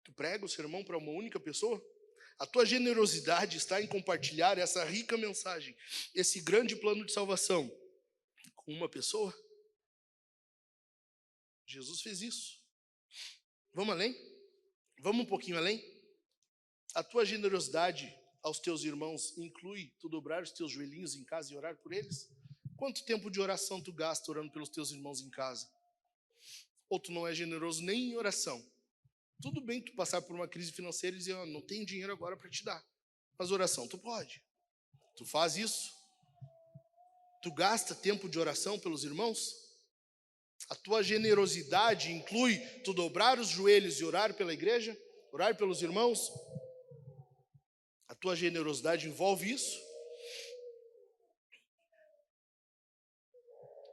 Tu prega o sermão para uma única pessoa? A tua generosidade está em compartilhar essa rica mensagem, esse grande plano de salvação com uma pessoa? Jesus fez isso. Vamos além? Vamos um pouquinho além? A tua generosidade aos teus irmãos inclui tu dobrar os teus joelhinhos em casa e orar por eles? Quanto tempo de oração tu gasta orando pelos teus irmãos em casa? Ou tu não é generoso nem em oração? Tudo bem tu passar por uma crise financeira e dizer, não tenho dinheiro agora para te dar. Mas oração tu pode. Tu faz isso? Tu gasta tempo de oração pelos irmãos? A tua generosidade inclui tu dobrar os joelhos e orar pela igreja? Orar pelos irmãos? A tua generosidade envolve isso?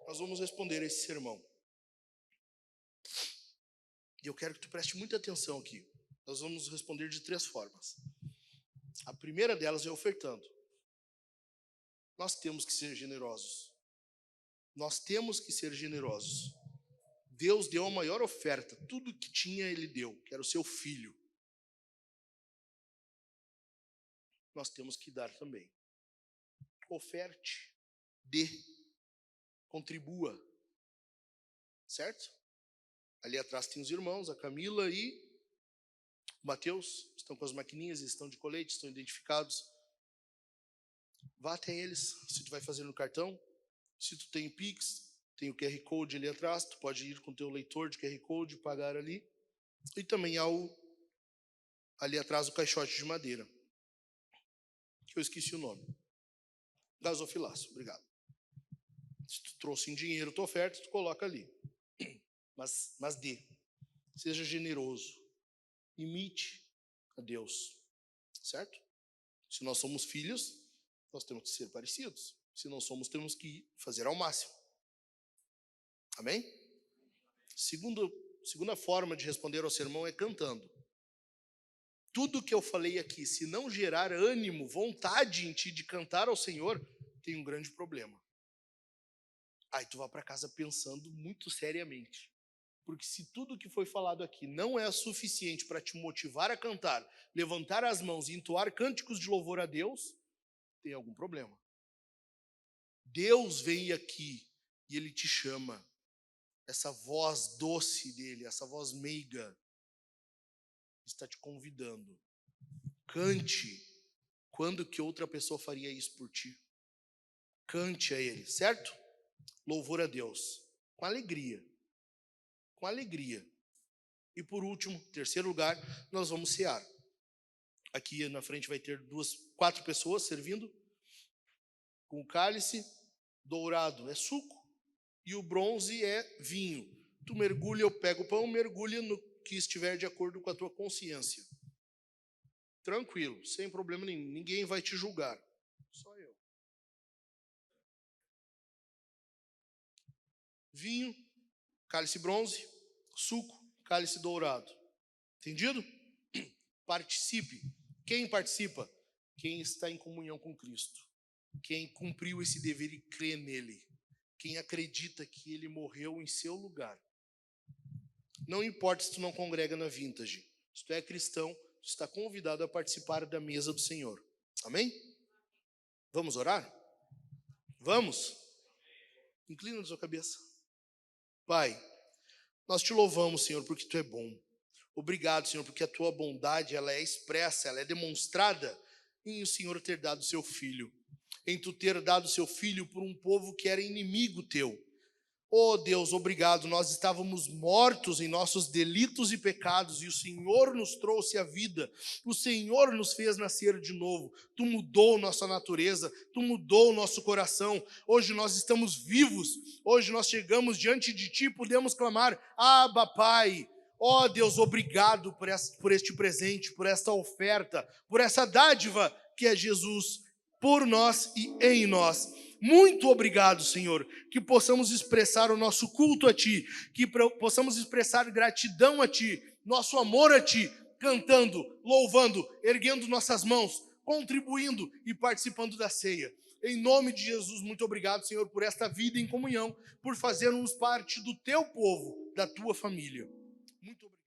Nós vamos responder a esse sermão. E eu quero que tu preste muita atenção aqui. Nós vamos responder de 3 formas. A primeira delas é ofertando. Nós temos que ser generosos. Nós temos que ser generosos. Deus deu a maior oferta. Tudo que tinha, Ele deu, que era o seu filho. Nós temos que dar também. Oferte, dê, contribua. Certo? Ali atrás tem os irmãos, a Camila e o Mateus. Estão com as maquininhas, estão de colete, estão identificados. Vá até eles, se tu vai fazer no cartão. Se tu tem Pix, tem o QR Code ali atrás. Tu pode ir com o teu leitor de QR Code, pagar ali. E também há ali atrás o caixote de madeira. Que eu esqueci o nome. Gasofilaço, obrigado. Se tu trouxe em dinheiro tua oferta, tu coloca ali. Mas dê. Seja generoso. Imite a Deus. Certo? Se nós somos filhos, nós temos que ser parecidos. Se não somos, temos que fazer ao máximo. Amém? Segunda forma de responder ao sermão é cantando. Tudo que eu falei aqui, se não gerar ânimo, vontade em ti de cantar ao Senhor, tem um grande problema. Aí tu vai para casa pensando muito seriamente. Porque se tudo que foi falado aqui não é suficiente para te motivar a cantar, levantar as mãos e entoar cânticos de louvor a Deus, tem algum problema. Deus vem aqui e Ele te chama. Essa voz doce dele, essa voz meiga, está te convidando. Cante. Quando que outra pessoa faria isso por ti? Cante a Ele, certo? Louvor a Deus. Com alegria. Com alegria. E por último, terceiro lugar, nós vamos cear. Aqui na frente vai ter 4 pessoas servindo. Com o cálice dourado é suco e o bronze é vinho. Tu mergulha, eu pego o pão, mergulha no que estiver de acordo com a tua consciência. Tranquilo, sem problema nenhum. Ninguém vai te julgar. Só eu. Vinho, cálice bronze, suco, cálice dourado. Entendido? Participe. Quem participa? Quem está em comunhão com Cristo. Quem cumpriu esse dever e crê nele. Quem acredita que ele morreu em seu lugar. Não importa se tu não congrega na Vintage. Se tu é cristão, tu está convidado a participar da mesa do Senhor. Amém? Vamos orar? Vamos? Inclina a sua cabeça. Pai, nós te louvamos, Senhor, porque tu é bom. Obrigado, Senhor, porque a tua bondade ela é expressa, ela é demonstrada em o Senhor ter dado seu filho. Em tu ter dado seu filho por um povo que era inimigo teu. Oh Deus, obrigado, nós estávamos mortos em nossos delitos e pecados e o Senhor nos trouxe a vida, o Senhor nos fez nascer de novo, Tu mudou nossa natureza, Tu mudou nosso coração, hoje nós estamos vivos, hoje nós chegamos diante de Ti e podemos clamar, Abba Pai. Oh Deus, obrigado por este presente, por esta oferta, por essa dádiva que é Jesus, por nós e em nós. Muito obrigado, Senhor, que possamos expressar o nosso culto a Ti, que possamos expressar gratidão a Ti, nosso amor a Ti, cantando, louvando, erguendo nossas mãos, contribuindo e participando da ceia. Em nome de Jesus, muito obrigado, Senhor, por esta vida em comunhão, por fazermos parte do Teu povo, da Tua família. Muito obrigado.